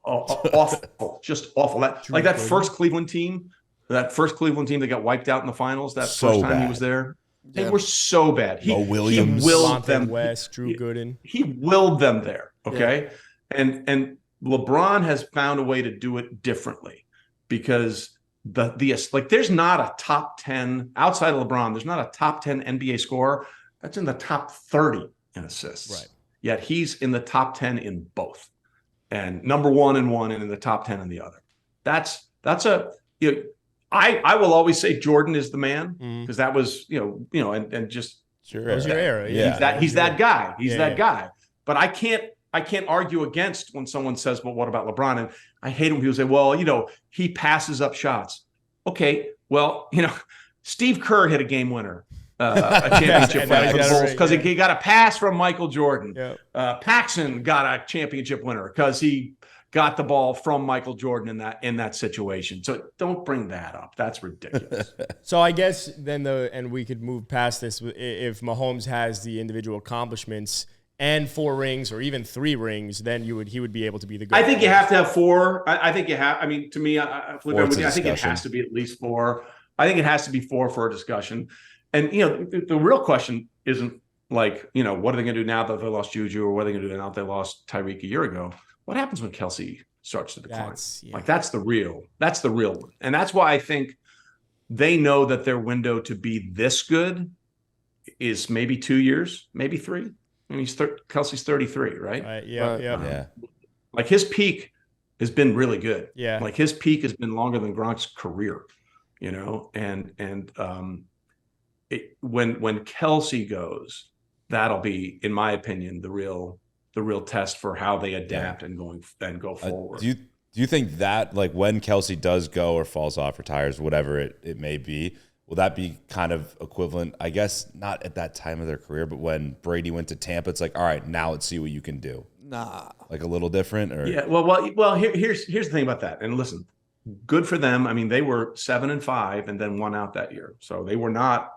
Awful. Just awful. That first Cleveland team that got wiped out in the finals, that first time he was there. They were so bad. Mo Williams, he willed them. West, Drew Gooden. He willed them there. Okay, and LeBron has found a way to do it differently because there's not a top 10 outside of LeBron. There's not a top 10 NBA scorer that's in the top 30 in assists. Right. Yet he's in the top 10 in both, and number one in one, and in the top 10 in the other. That's I will always say Jordan is the man because that was and just that was your era. He's that guy. He's that guy. But I can't argue against when someone says, well, what about LeBron? And I hate when people say, well, he passes up shots. Okay, well, Steve Kerr hit a game winner, a championship for the Bulls because he got a pass from Michael Jordan. Yep. Paxson got a championship winner because he got the ball from Michael Jordan in that situation. So don't bring that up. That's ridiculous. So I guess then and we could move past this. If Mahomes has the individual accomplishments and 4 rings or even 3 rings, then he would be able to be the GOAT. I think you have to have 4. I think you have. I mean, to me, I think it has to be at least 4. I think it has to be 4 for a discussion. And the real question isn't like, what are they going to do now that they lost Juju, or what are they going to do now that they lost Tyreek a year ago? What happens when Kelsey starts to decline? That's the real one. And that's why I think they know that their window to be this good is maybe 2 years, maybe 3. I mean, Kelsey's 33, right? Yeah. Like his peak has been really good. Yeah. Like his peak has been longer than Gronk's career, and when Kelsey goes, that'll be, in my opinion, the real test for how they adapt and go forward. Do you think that, like, when Kelsey does go or falls off, retires, whatever it may be, will that be kind of equivalent? I guess not at that time of their career, but when Brady went to Tampa, it's like, all right, now let's see what you can do. Nah, like a little different, or Well. Here's the thing about that. And listen, good for them. I mean, they were 7-5 and then won out that year, so they were not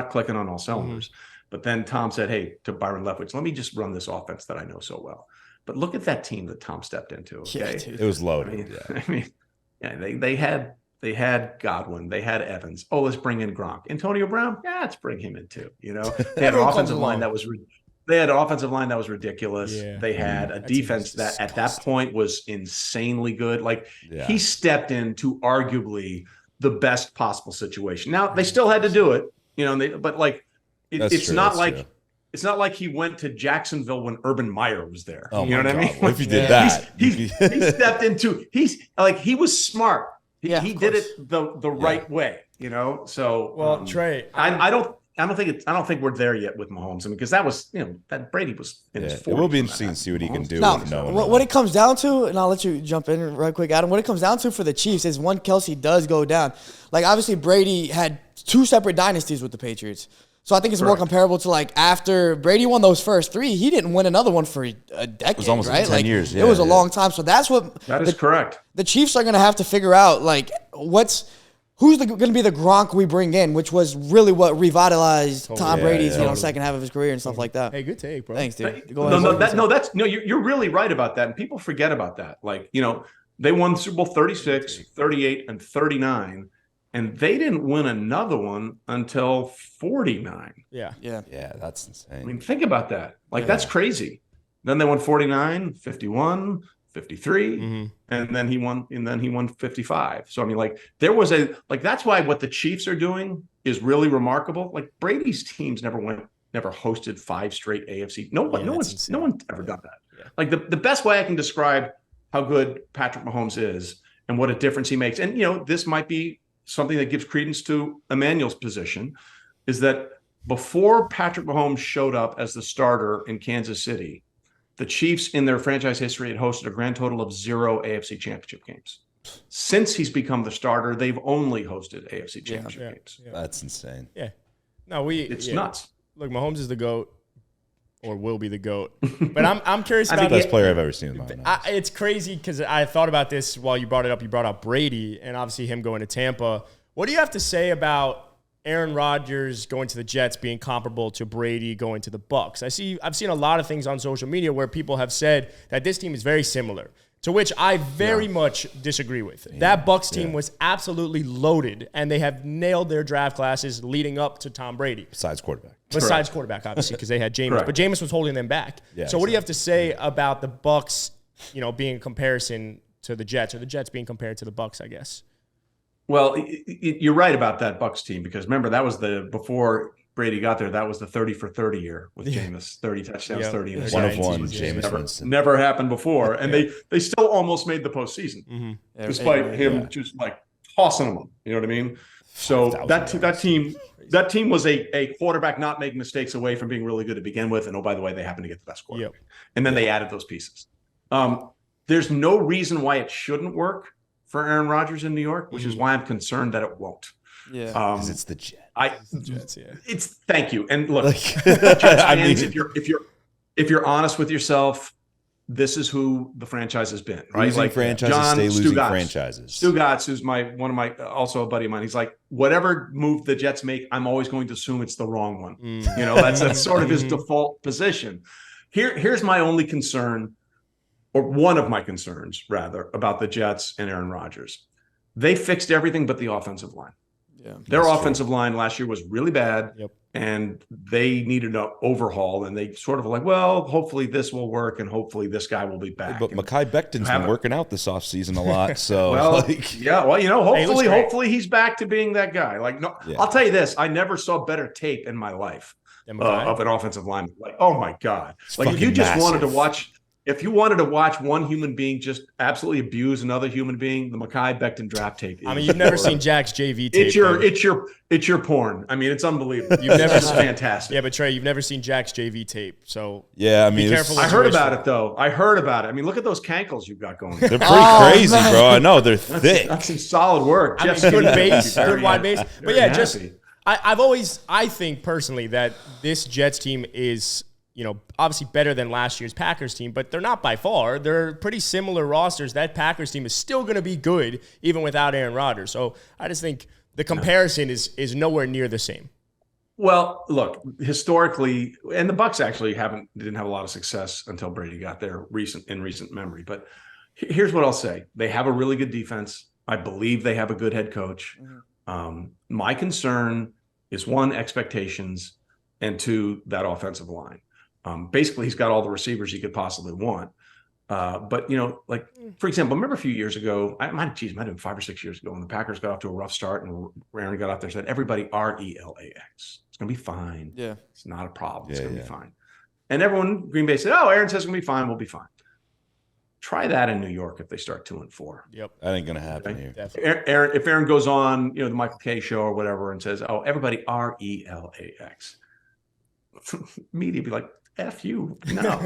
clicking on all cylinders. But then Tom said, hey, to Byron Leftwich, let me just run this offense that I know so well. But look at that team that Tom stepped into. Okay, it was loaded. They had Godwin. They had Evans. Oh, let's bring in Gronk. Antonio Brown? Yeah, let's bring him in too. They had an offensive line that was ridiculous. Yeah. They had a defense that at that point was insanely good. He stepped into arguably the best possible situation. Now they still had to do it, it's not like he went to Jacksonville when Urban Meyer was there. Oh, you know what I mean? What if he did that? He stepped into. He was smart. He did it the right way. So Trey, I don't think we're there yet with Mahomes. I mean, because that was that Brady was in his 40s. It will be interesting to see what he can do. Now, what it comes down to, and I'll let you jump in right quick, Adam. What it comes down to for the Chiefs is when Kelsey does go down. Like, obviously Brady had 2 separate dynasties with the Patriots. So I think it's more comparable to, like, after Brady won those first 3, he didn't win another one for a decade, it was almost right? 10 years. Yeah, it was a long time. So that is correct. The Chiefs are going to have to figure out, like, who's going to be the Gronk we bring in, which was really what revitalized Tom Brady's second half of his career and stuff like that. Hey, good take, bro. Thanks, dude. You're really right about that, and people forget about that. Like, they won Super Bowl 36, 38, and 39. And they didn't win another one until 49. Yeah, that's insane. I mean, think about that. That's crazy. Then they won 49, 51, 53, and then he won 55. So I mean, there was that's why what the Chiefs are doing is really remarkable. Like, Brady's teams never hosted 5 straight AFC. No one's ever done that. Yeah. Like, the best way I can describe how good Patrick Mahomes is and what a difference he makes. And this might be something that gives credence to Emmanuel's position, is that before Patrick Mahomes showed up as the starter in Kansas City, the Chiefs in their franchise history had hosted a grand total of 0 AFC championship games. Since he's become the starter, they've only hosted AFC championship games. Yeah. That's insane. Yeah. No, it's nuts. Look, Mahomes is the GOAT, or will be the GOAT. But I'm curious about the best player I've ever seen. It's crazy because I thought about this while you brought it up. You brought up Brady and obviously him going to Tampa. What do you have to say about Aaron Rodgers going to the Jets being comparable to Brady going to the Bucs? I've seen a lot of things on social media where people have said that this team is very similar. To which I very much disagree with. That Bucs team was absolutely loaded, and they have nailed their draft classes leading up to Tom Brady. Besides quarterback, obviously, because they had Jameis. But Jameis was holding them back. Yeah, so what do you have to say about the Bucs, being in comparison to the Jets, or the Jets being compared to the Bucs, I guess? Well, you're right about that Bucs team, because remember, that was before Brady got there, that was the 30 for 30 year with Jameis, 30 touchdowns, 30 interceptions. 1 of 1, Jameis Winston. Never happened before. And they still almost made the postseason, despite him just like tossing them. You know what I mean? So that team was a quarterback not making mistakes away from being really good to begin with. And oh, by the way, they happened to get the best quarterback. And then they added those pieces. There's no reason why it shouldn't work for Aaron Rodgers in New York, which is why I'm concerned that it won't. Yeah, because it's the Jets. It's thank you. And look, Jets fans, if you're honest with yourself, this is who the franchise has been, right? Losing franchises stay losing franchises. Stu Gatz, who's also a buddy of mine. He's like, whatever move the Jets make, I'm always going to assume it's the wrong one. That's sort of his default position. Here's my only concern, or one of my concerns rather, about the Jets and Aaron Rodgers. They fixed everything but the offensive line. Yeah, their offensive line last year was really bad, and they needed an overhaul. And they sort of were like, well, hopefully this will work, and hopefully this guy will be back. But Mekhi Becton's been working out this offseason a lot. So, hopefully he's back to being that guy. I'll tell you this: I never saw better tape in my life of an offensive lineman. Like, oh my god! If you just wanted to watch. If you wanted to watch one human being just absolutely abuse another human being, the Mekhi Becton draft tape. You've never seen Jack's JV tape. It's your porn. It's unbelievable. It's fantastic. Yeah, but Trey, you've never seen Jack's JV tape. So be careful. I heard about it though. Look at those cankles you've got going. They're pretty crazy, bro. I know they're thick. That's some solid work. Good base, good wide base. But I think personally that this Jets team is, obviously better than last year's Packers team, but they're not by far. They're pretty similar rosters. That Packers team is still going to be good even without Aaron Rodgers. So I just think the comparison is nowhere near the same. Well, look, historically, and the Bucs actually didn't have a lot of success until Brady got there in recent memory. But here's what I'll say: they have a really good defense. I believe they have a good head coach. My concern is, one, expectations, and two, that offensive line. Basically, he's got all the receivers he could possibly want. But, for example, remember a few years ago, it might have been 5 or 6 years ago, when the Packers got off to a rough start and Aaron got out there and said, everybody RELAX. It's going to be fine. Yeah. It's not a problem. It's going to be fine. And everyone, Green Bay said, oh, Aaron says it's going to be fine. We'll be fine. Try that in New York if they start 2-4. Yep. That ain't going to happen here. If Aaron goes on, the Michael Kay show or whatever and says, oh, everybody RELAX. Media be like, F you. No.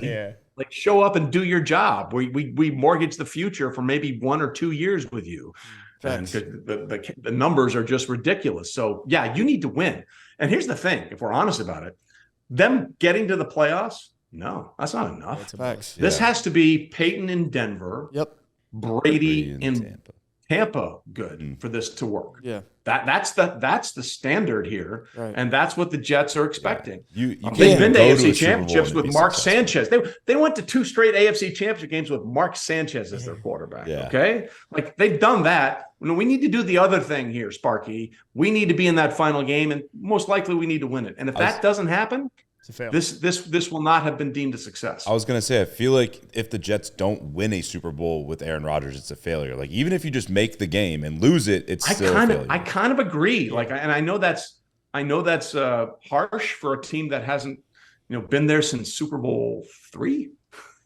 Yeah. Show up and do your job. We mortgage the future for maybe 1 or 2 years with you. And the numbers are just ridiculous. So, you need to win. And here's the thing, if we're honest about it, them getting to the playoffs, no, that's not enough. This has to be Peyton in Denver. Yep. Brady in Tampa good for this to work. Yeah. That's the standard here, and that's what the Jets are expecting. They've been to AFC championships with Mark Sanchez. They went to 2 straight AFC championship games with Mark Sanchez as their quarterback. Yeah. Okay, they've done that. We need to do the other thing here, Sparky. We need to be in that final game, and most likely we need to win it. And if that doesn't happen, this will not have been deemed a success. I was going to say, I feel like if the Jets don't win a Super Bowl with Aaron Rodgers, it's a failure. Even if you just make the game and lose it, it's still a failure. I kind of agree. And I know that's harsh for a team that hasn't been there since Super Bowl 3.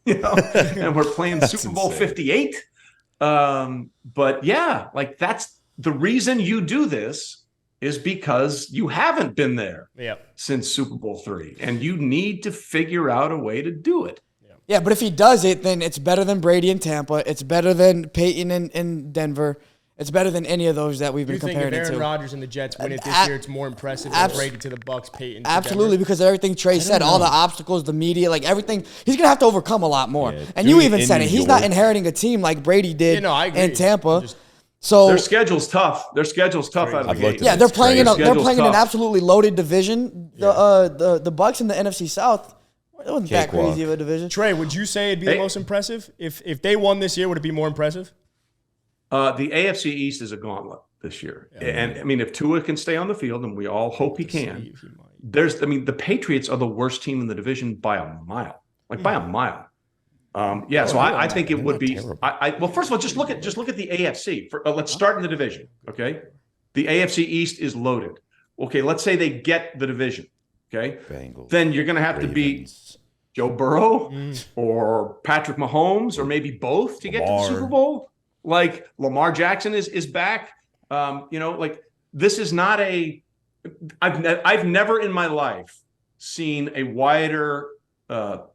And we're playing Super Bowl 58. But that's the reason you do this. Is because you haven't been there since Super Bowl 3, and you need to figure out a way to do it. Yeah, but if he does it, then it's better than Brady in Tampa. It's better than Peyton in Denver. It's better than any of those that we've been comparing it to. If Aaron Rodgers and the Jets win it this year, it's more impressive than Brady to the Bucs, Peyton to absolutely, Denver. Because everything Trey said, all the obstacles, the media, everything, he's going to have to overcome a lot more. Yeah, and you even said it. He's not inheriting a team like Brady did in Tampa. So their schedule's tough. Their schedule's tough out of the gate. Yeah, they're playing in an absolutely loaded division. The Bucs in the NFC South, wasn't that crazy of a division. Trey, would you say it'd be the most impressive? If they won this year, would it be more impressive? The AFC East is a gauntlet this year. Yeah, and I mean, if Tua can stay on the field, and we all hope he can, the Patriots are the worst team in the division by a mile. By a mile. So I think it would be. Well, first of all, just look at the AFC. Let's start in the division. Okay, the AFC East is loaded. Okay, let's say they get the division. Okay, Bengals, then you're going to have to beat Joe Burrow or Patrick Mahomes or maybe both to get to the Super Bowl. Like Lamar Jackson is back. This is not a. I've never in my life seen a wider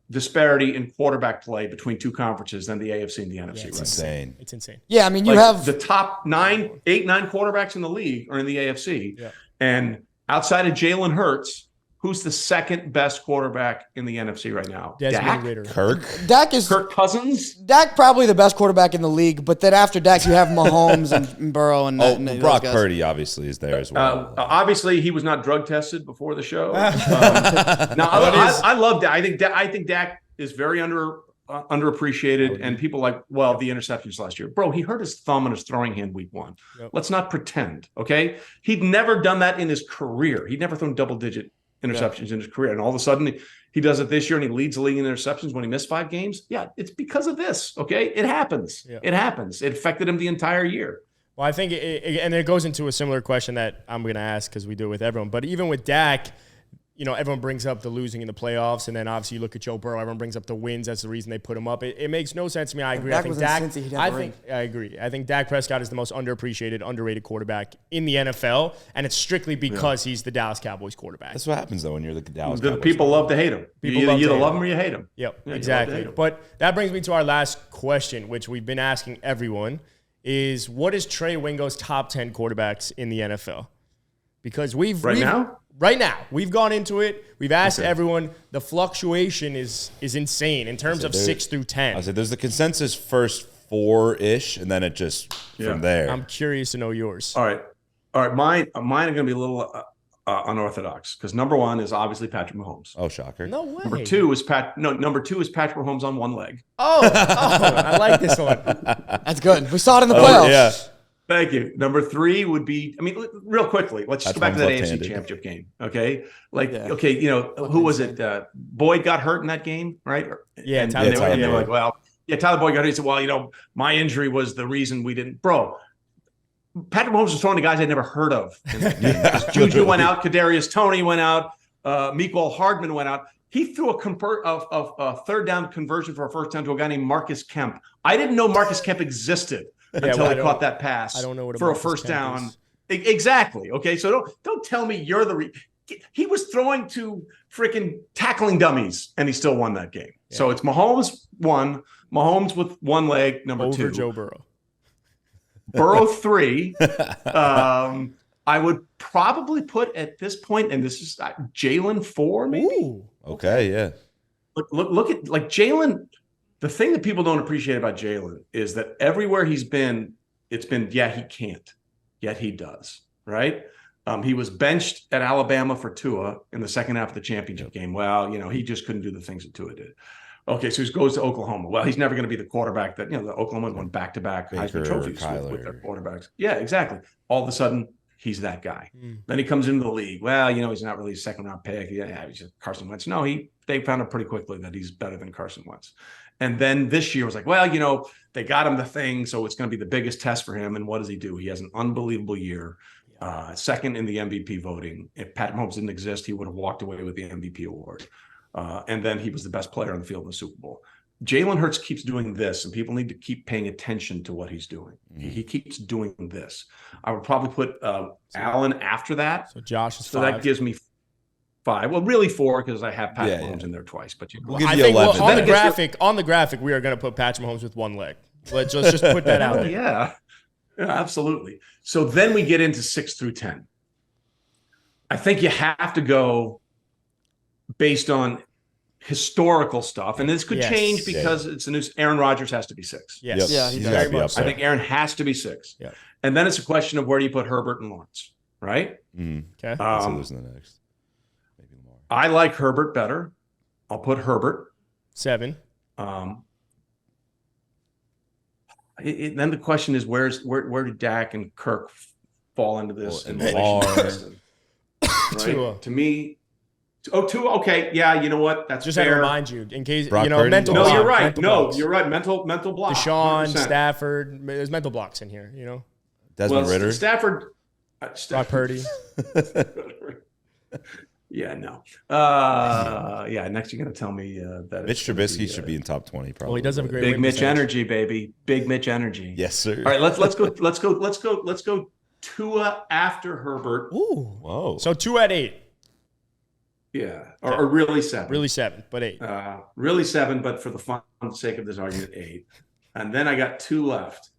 disparity in quarterback play between two conferences than the AFC and the NFC. It's insane. It's insane. Yeah, I mean, you have the top 9 quarterbacks in the league are in the AFC, and outside of Jalen Hurts, who's the second best quarterback in the NFC right now? Dak? Kirk Cousins? Dak probably the best quarterback in the league, but then after Dak, you have Mahomes and Burrow and Brock Purdy obviously is there as well. Obviously, he was not drug tested before the show. I love Dak. I think Dak is very underappreciated, and people the interceptions last year. Bro, he hurt his thumb in his throwing hand week 1. Yep. Let's not pretend, okay? He'd never done that in his career. He'd never thrown double-digit interceptions in his career, and all of a sudden he does it this year, and he leads the league in interceptions when he missed 5 games. Yeah, it's because of this. Okay, it happens. Yeah. It happens. It affected him the entire year. Well, I think, and it goes into a similar question that I'm going to ask because we do it with everyone. But even with Dak, everyone brings up the losing in the playoffs, and then obviously you look at Joe Burrow. Everyone brings up the wins. That's the reason they put him up. It makes no sense to me. I agree. I agree. I think Dak Prescott is the most underappreciated, underrated quarterback in the NFL, and it's strictly because he's the Dallas Cowboys quarterback. That's what happens though when you're the Dallas Cowboys. People love to hate him. You either love him or you hate him. Yep, exactly. But that brings me to our last question, which we've been asking everyone: is what is Trey Wingo's top 10 quarterbacks in the NFL? Because Right now, we've gone into it. We've asked everyone. The fluctuation is insane in terms of 6 through 10. I said there's the consensus first 4-ish, and then it just from there. I'm curious to know yours. All right. Mine are going to be a little unorthodox because number 1 is obviously Patrick Mahomes. Oh, shocker! No way. Number 2 is Patrick Mahomes on one leg. Oh, I like this one. That's good. We saw it in the playoffs. Yeah. Thank you. Number 3 would be, real quickly, let's just go back to that AFC Championship game, okay? Who was it? Boyd got hurt in that game, right? Yeah, Tyler Boyd. Tyler Boyd got hurt. He said, my injury was the reason we didn't. Bro, Patrick Mahomes was throwing to guys I'd never heard of. Juju went out. Kadarius Toney went out. Mecole Hardman went out. He threw a third down conversion for a first down to a guy named Marcus Kemp. I didn't know Marcus Kemp existed. Until he caught that pass. I don't know what for a first down. Exactly. Okay, so don't tell me you're the. He was throwing to freaking tackling dummies, and he still won that game. Yeah. So it's Mahomes 1, Mahomes with one leg, number over 2. Joe Burrow. Burrow 3. I would probably put at this point, and this is Jalen 4, maybe. Ooh, okay, yeah. Look at Jalen. The thing that people don't appreciate about Jalen is that everywhere he's been, it's been, he can't, yet he does, right? He was benched at Alabama for Tua in the second half of the championship game. Well, he just couldn't do the things that Tua did. Okay, so he goes to Oklahoma. Well, he's never going to be the quarterback that, the Oklahoma won back-to-back Heisman trophies with their quarterbacks. Yeah, exactly. All of a sudden, he's that guy. Then he comes into the league. Well, he's not really a second-round pick. Yeah, he's just Carson Wentz. No, they found out pretty quickly that he's better than Carson Wentz. And then this year was they got him the thing, so it's going to be the biggest test for him. And what does he do? He has an unbelievable year, second in the MVP voting. If Pat Mahomes didn't exist, he would have walked away with the MVP award. And then he was the best player on the field in the Super Bowl. Jalen Hurts keeps doing this, and people need to keep paying attention to what he's doing. He keeps doing this. I would probably put Allen after that. So Josh is 5. So that gives me 5. Well, really 4 because I have Patrick Mahomes in there twice. But I think on the graphic, we are going to put Patrick Mahomes with one leg. Let's just put that out there. Yeah, absolutely. So then we get into 6 through 10. I think you have to go based on historical stuff, and this could change because it's a new. Aaron Rodgers has to be 6. Yes, he's very much. I think Aaron has to be 6. Yeah, and then it's a question of where do you put Herbert and Lawrence, right? Okay, so who's the next? I like Herbert better. I'll put Herbert. 7. Then the question is, where did Dak and Kirk fall into this? Well, right? To me, Tua. Okay, yeah. You know what? That's just fair. had to remind you in case Brock mental. No, block, you're right. mental No, blocks. you're right. Mental block. Deshaun, 100%. Stafford. There's mental blocks in here. Desmond Ritter. Stafford. Brock Purdy. Yeah, no. Yeah, next you're going to tell me that Mitch Trubisky should be in top 20 probably. Well, he does have a great Big win Mitch percentage. energy, baby. Big Mitch energy. Yes, sir. All right, let's go Tua after Herbert. Ooh. Whoa. So 2 at 8. Yeah, or really 7. Really 7, but 8. Really 7, but for the fun sake of this argument, 8. And then I got 2 left,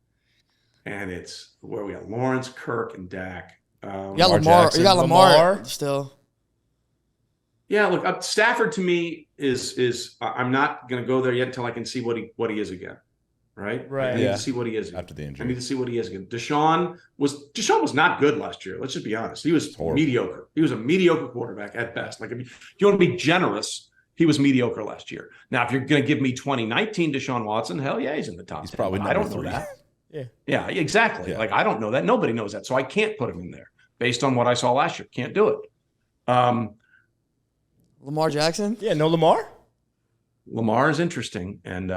and it's where we got Lawrence, Kirk, and Dak. You got Lamar. You got Lamar still. Yeah, look, Stafford to me is I'm not going to go there yet until I can see what he is again, right? Right. I need to see what he is again. After the injury. I need to see what he is again. Deshaun was not good last year. Let's just be honest. He was mediocre. He was a mediocre quarterback at best. Like, if you want to be generous, he was mediocre last year. Now, if you're going to give me 2019 Deshaun Watson, hell yeah, he's in the top 10. He's probably I don't number know 3. that. Yeah, exactly. Yeah. Like, I don't know that. Nobody knows that. So I can't put him in there based on what I saw last year. Can't do it. Lamar Jackson? Yeah, no Lamar? Lamar is interesting. And,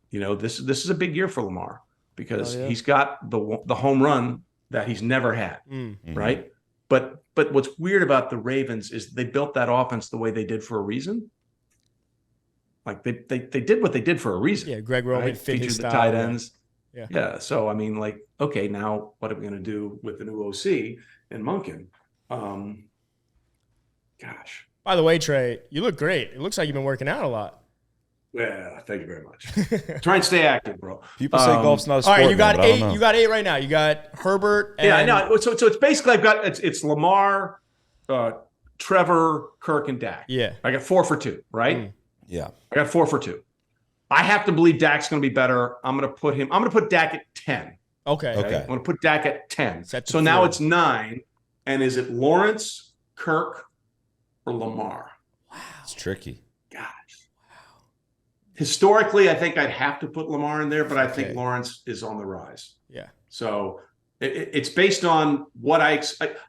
this is a big year for Lamar because he's got the home run that he's never had, right? But what's weird about the Ravens is they built that offense the way they did for a reason. Like, they did what they did for a reason. Yeah, Greg Roman right? fit his Featured the style. tight ends. Yeah. So, I mean, like, okay, now what are we going to do with the new OC and Monken? Gosh. By the way, Trey, you look great. It looks like you've been working out a lot. Yeah, thank you very much. Try and stay active, bro. People say golf's not a sport. All right, you got man, but I 8. don't know. You got 8 right now. You got Herbert. And I know. So it's basically it's Lamar, Trevor, Kirk, and Dak. Yeah. I got 4 for 2, right? Yeah. I got 4 for 2. I have to believe Dak's going to be better. I'm going to put Dak at 10. Okay. Okay. I'm going to put Dak at 10. So now it's 9. And is it Lawrence, Kirk, or Lamar? Wow. It's tricky. Gosh. Wow. Historically, I think I'd have to put Lamar in there, but I think Lawrence is on the rise. Yeah. So it's based on what I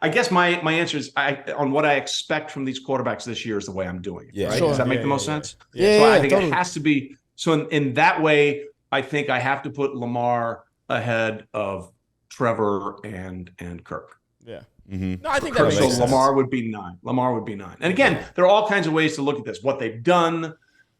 guess my answer is on what I expect from these quarterbacks this year is the way I'm doing it. Yeah. Right? Sure. Does that make the most sense? Yeah. So I think totally. it has to be. So in that way, I think I have to put Lamar ahead of Trevor and Kirk. Yeah. Mm-hmm. No, I think that makes So sense. Lamar would be 9. And again, there are all kinds of ways to look at this. What they've done,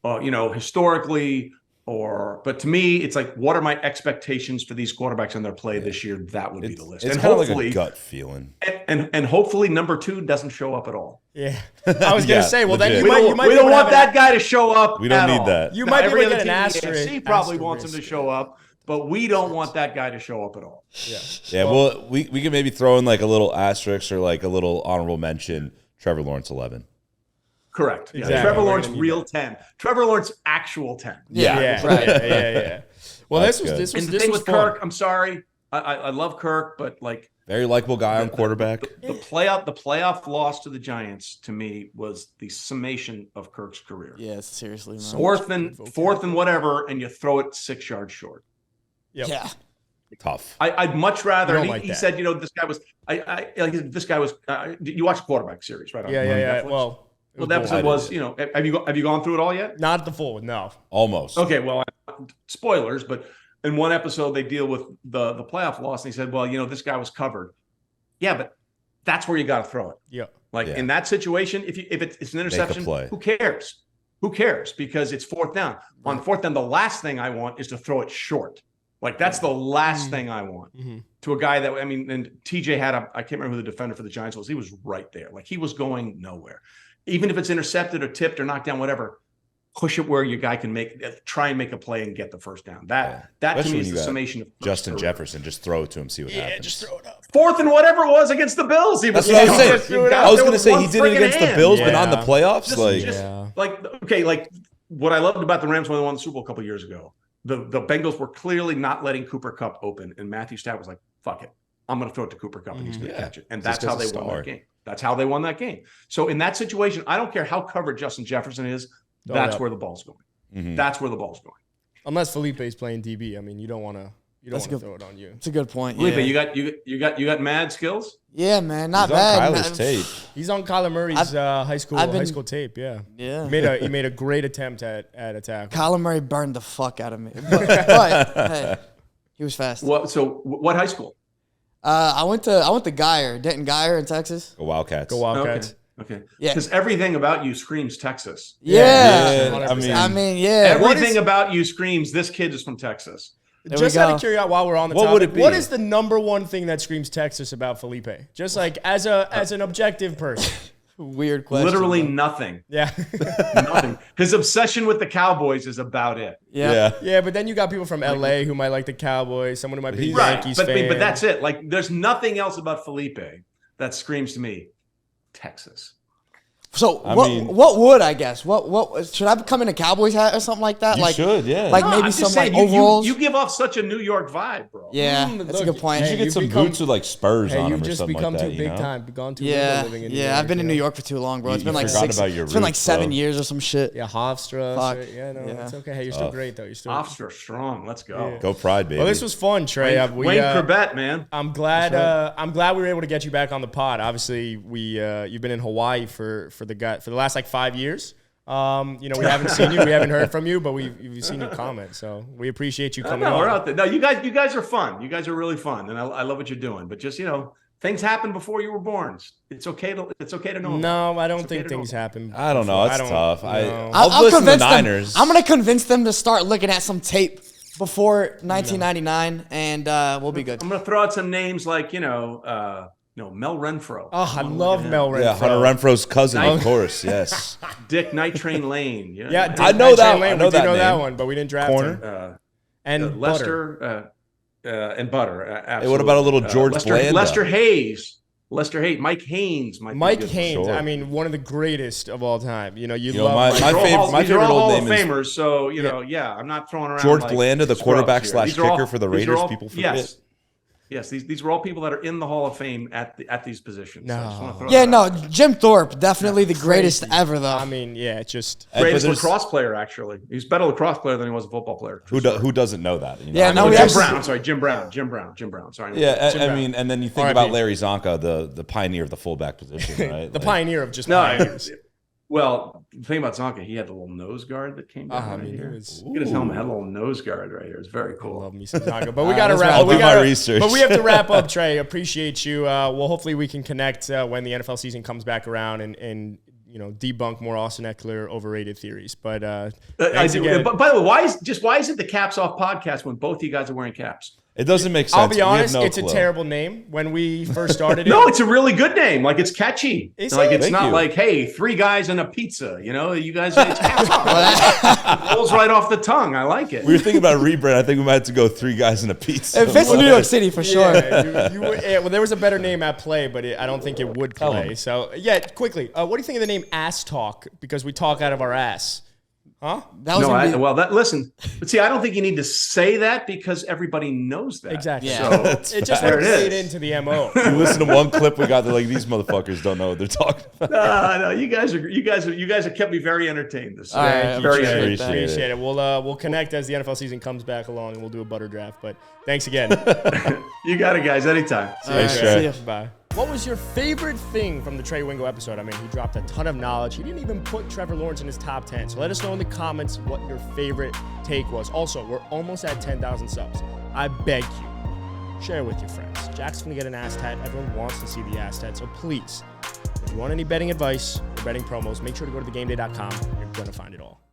historically, but to me, it's like, what are my expectations for these quarterbacks and their play this year? That would be the list. It's And kind of like hopefully, a gut feeling. and hopefully, number 2 doesn't show up at all. Yeah. I was going to say, well, then legit. you might We be don't able to want have that guy to show up. We don't at need all. that. You Now, might be every able to other get an team in the asterisk. AFC probably wants him to show up, but we don't want that guy to show up at all. Yeah, well, we can maybe throw in like a little asterisk or like a little honorable mention. Trevor Lawrence 11. Correct. Yeah. Exactly. Trevor We're Lawrence gonna need real 10. Trevor Lawrence actual 10. Yeah. Right. Yeah. Well, That's this was And the this thing was with fun. Kirk, I'm sorry. I love Kirk, but like Very likable guy on quarterback. the playoff loss to the Giants to me was the summation of Kirk's career. Yeah, seriously, man. Fourth and whatever, and you throw it 6 yards short. Yep. Yeah. Tough. I'd much rather. You don't He, like he that. said, this guy was. This guy was. You watch the quarterback series, right? Yeah. Netflix? Well, the episode was. Have you gone through it all yet? not the full. No. Almost. Okay, well, spoilers, but in one episode they deal with the playoff loss, and he said, well, this guy was covered. Yeah, but that's where you got to throw it. Yeah. Like Yeah. in that situation, if it's an interception, play. who cares? Who cares? Because it's 4th down. On 4th down, the last thing I want is to throw it short. Like that's the last thing I want to a guy that, and TJ had I can't remember who the defender for the Giants was. He was right there. Like he was going nowhere. Even if it's intercepted or tipped or knocked down, whatever, push it where your guy can try and make a play and get the first down. That to Especially me when is you the got summation of Justin career. Jefferson, just throw it to him, see what happens. Just throw it up. 4th and whatever it was against the Bills. He That's was what I was just threw saying. it out I was there going to with say one he did it friggin' against the hand. Bills, but on the Yeah. playoffs, like what I loved about the Rams when they won the Super Bowl a couple years ago, the Bengals were clearly not letting Cooper Kupp open, and Matthew Stafford was like, "Fuck it, I'm going to throw it to Cooper Kupp, and he's going to catch it," and that's Just how as they a won star. that game. That's how they won that game. So in that situation, I don't care how covered Justin Jefferson is. That's where the ball's going. Mm-hmm. That's where the ball's going. Unless Felipe is playing DB, I mean, you don't want to throw it on you. It's a good point. Felipe, you got mad skills? Yeah, man, not bad. Kyler's tape. He's on Kyler Murray's high school tape. Yeah. He made a great attempt at a tackle. Kyler Murray burned the fuck out of me, but hey, he was fast. So what high school? I went to Denton Geyer in Texas. Go Wildcats. Okay. Yeah. Because everything about you screams Texas. Yeah. I mean, Everything about you screams this kid is from Texas. Just out of curiosity, while we're on the topic, what is the number one thing that screams Texas about Felipe? Just like as an objective person. Weird question. Literally nothing. Yeah. Nothing. His obsession with the Cowboys is about it. Yeah, but then you got people from LA who might like the Cowboys, someone who might be a Yankees fan. But that's it. Like, there's nothing else about Felipe that screams to me, Texas. So what would I guess? What should I come in a Cowboys hat or something like that? You should, yeah. Like maybe some like overalls. You give off such a New York vibe, bro. Yeah, that's a good point. You should get some boots with like Spurs on them or something like that. You've just become too big time. You've gone too long living in New York. I've been in New York for too long, bro. It's been like it's been like 7 years or some shit. Yeah, Hofstra. It's okay. Hey, you're still great though. You're still Hofstra strong. Let's go. Go Pride, baby. Well, this was fun, Trey. Wayne Corbett, man. I'm glad we were able to get you back on the pod. Obviously, you've been in Hawaii for the last like 5 years. We haven't seen you, we haven't heard from you, but we've seen your comment. So we appreciate you coming on. We're out there. No, you guys are fun. You guys are really fun, and I love what you're doing. But just things happen before you were born. It's okay to know. No, I don't think things happen. I don't know. It's tough. I'll listen to the Niners. I'm gonna convince them to start looking at some tape before 1999, and we'll be good. I'm gonna throw out some names like Mel Renfro. Oh, I love Mel Renfro. Yeah, Hunter Renfro's cousin, of course. Yes. Dick Night Train Lane. Yeah, I know that. Lane. We did know that one, but we didn't draft him. And Lester and Butter. Absolutely. Hey, what about a little George Blanda? Lester Hayes, Mike Haynes. Mike Haynes. Sure. I mean, one of the greatest of all time. You love my favorite old name is Famers. So I'm not throwing around George Blanda, the quarterback / kicker for the Raiders. People forget. Yes, these were all people that are in the Hall of Fame at these positions. Jim Thorpe, definitely the greatest ever, though. I mean, greatest lacrosse player, actually. He's a better lacrosse player than he was a football player. Who doesn't know that? Jim Brown. Sorry. Yeah, I mean, and then you think about Larry Zonka, the pioneer of the fullback position, right? The pioneer of just pioneers. Well, the thing about Zonka, he had the little nose guard that came down right here. Look at his helmet, had a little nose guard right here. It's very cool. I love me some Zonka. But we got to wrap up. But we have to wrap up, Trey. Appreciate you. Well, hopefully we can connect when the NFL season comes back around and debunk more Austin Eckler overrated theories. But thanks again. But by the way, why is it the Caps Off podcast when both of you guys are wearing caps? It doesn't make sense. I'll be honest, it's a terrible name. When we first started it. No, it's a really good name. Like, it's catchy. It's Thank not you. like, hey, 3 guys and a pizza. You guys, it's Caps Off. It rolls right off the tongue. I like it. We were thinking about a rebrand. I think we might have to go 3 guys and a pizza. It fits New York City for sure. Well, there was a better name at play, but I don't think it would play. So, quickly, what do you think of the name Ass Talk? Because we talk out of our ass. Huh? Listen. But see, I don't think you need to say that because everybody knows that. Exactly. Yeah. So it just played into the MO. You listen to one clip we got, they're like, these motherfuckers don't know what they're talking about. No, you guys have kept me very entertained this. Appreciate it. We'll connect as the NFL season comes back along, and we'll do a butter draft. But thanks again. You got it, guys. Anytime. Thanks, Trey. Bye. What was your favorite thing from the Trey Wingo episode? I mean, he dropped a ton of knowledge. He didn't even put Trevor Lawrence in his top 10. So let us know in the comments what your favorite take was. Also, we're almost at 10,000 subs. I beg you, share with your friends. Jack's going to get an ass tat. Everyone wants to see the ass tat. So please, if you want any betting advice or betting promos, make sure to go to thegameday.com. You're going to find it all.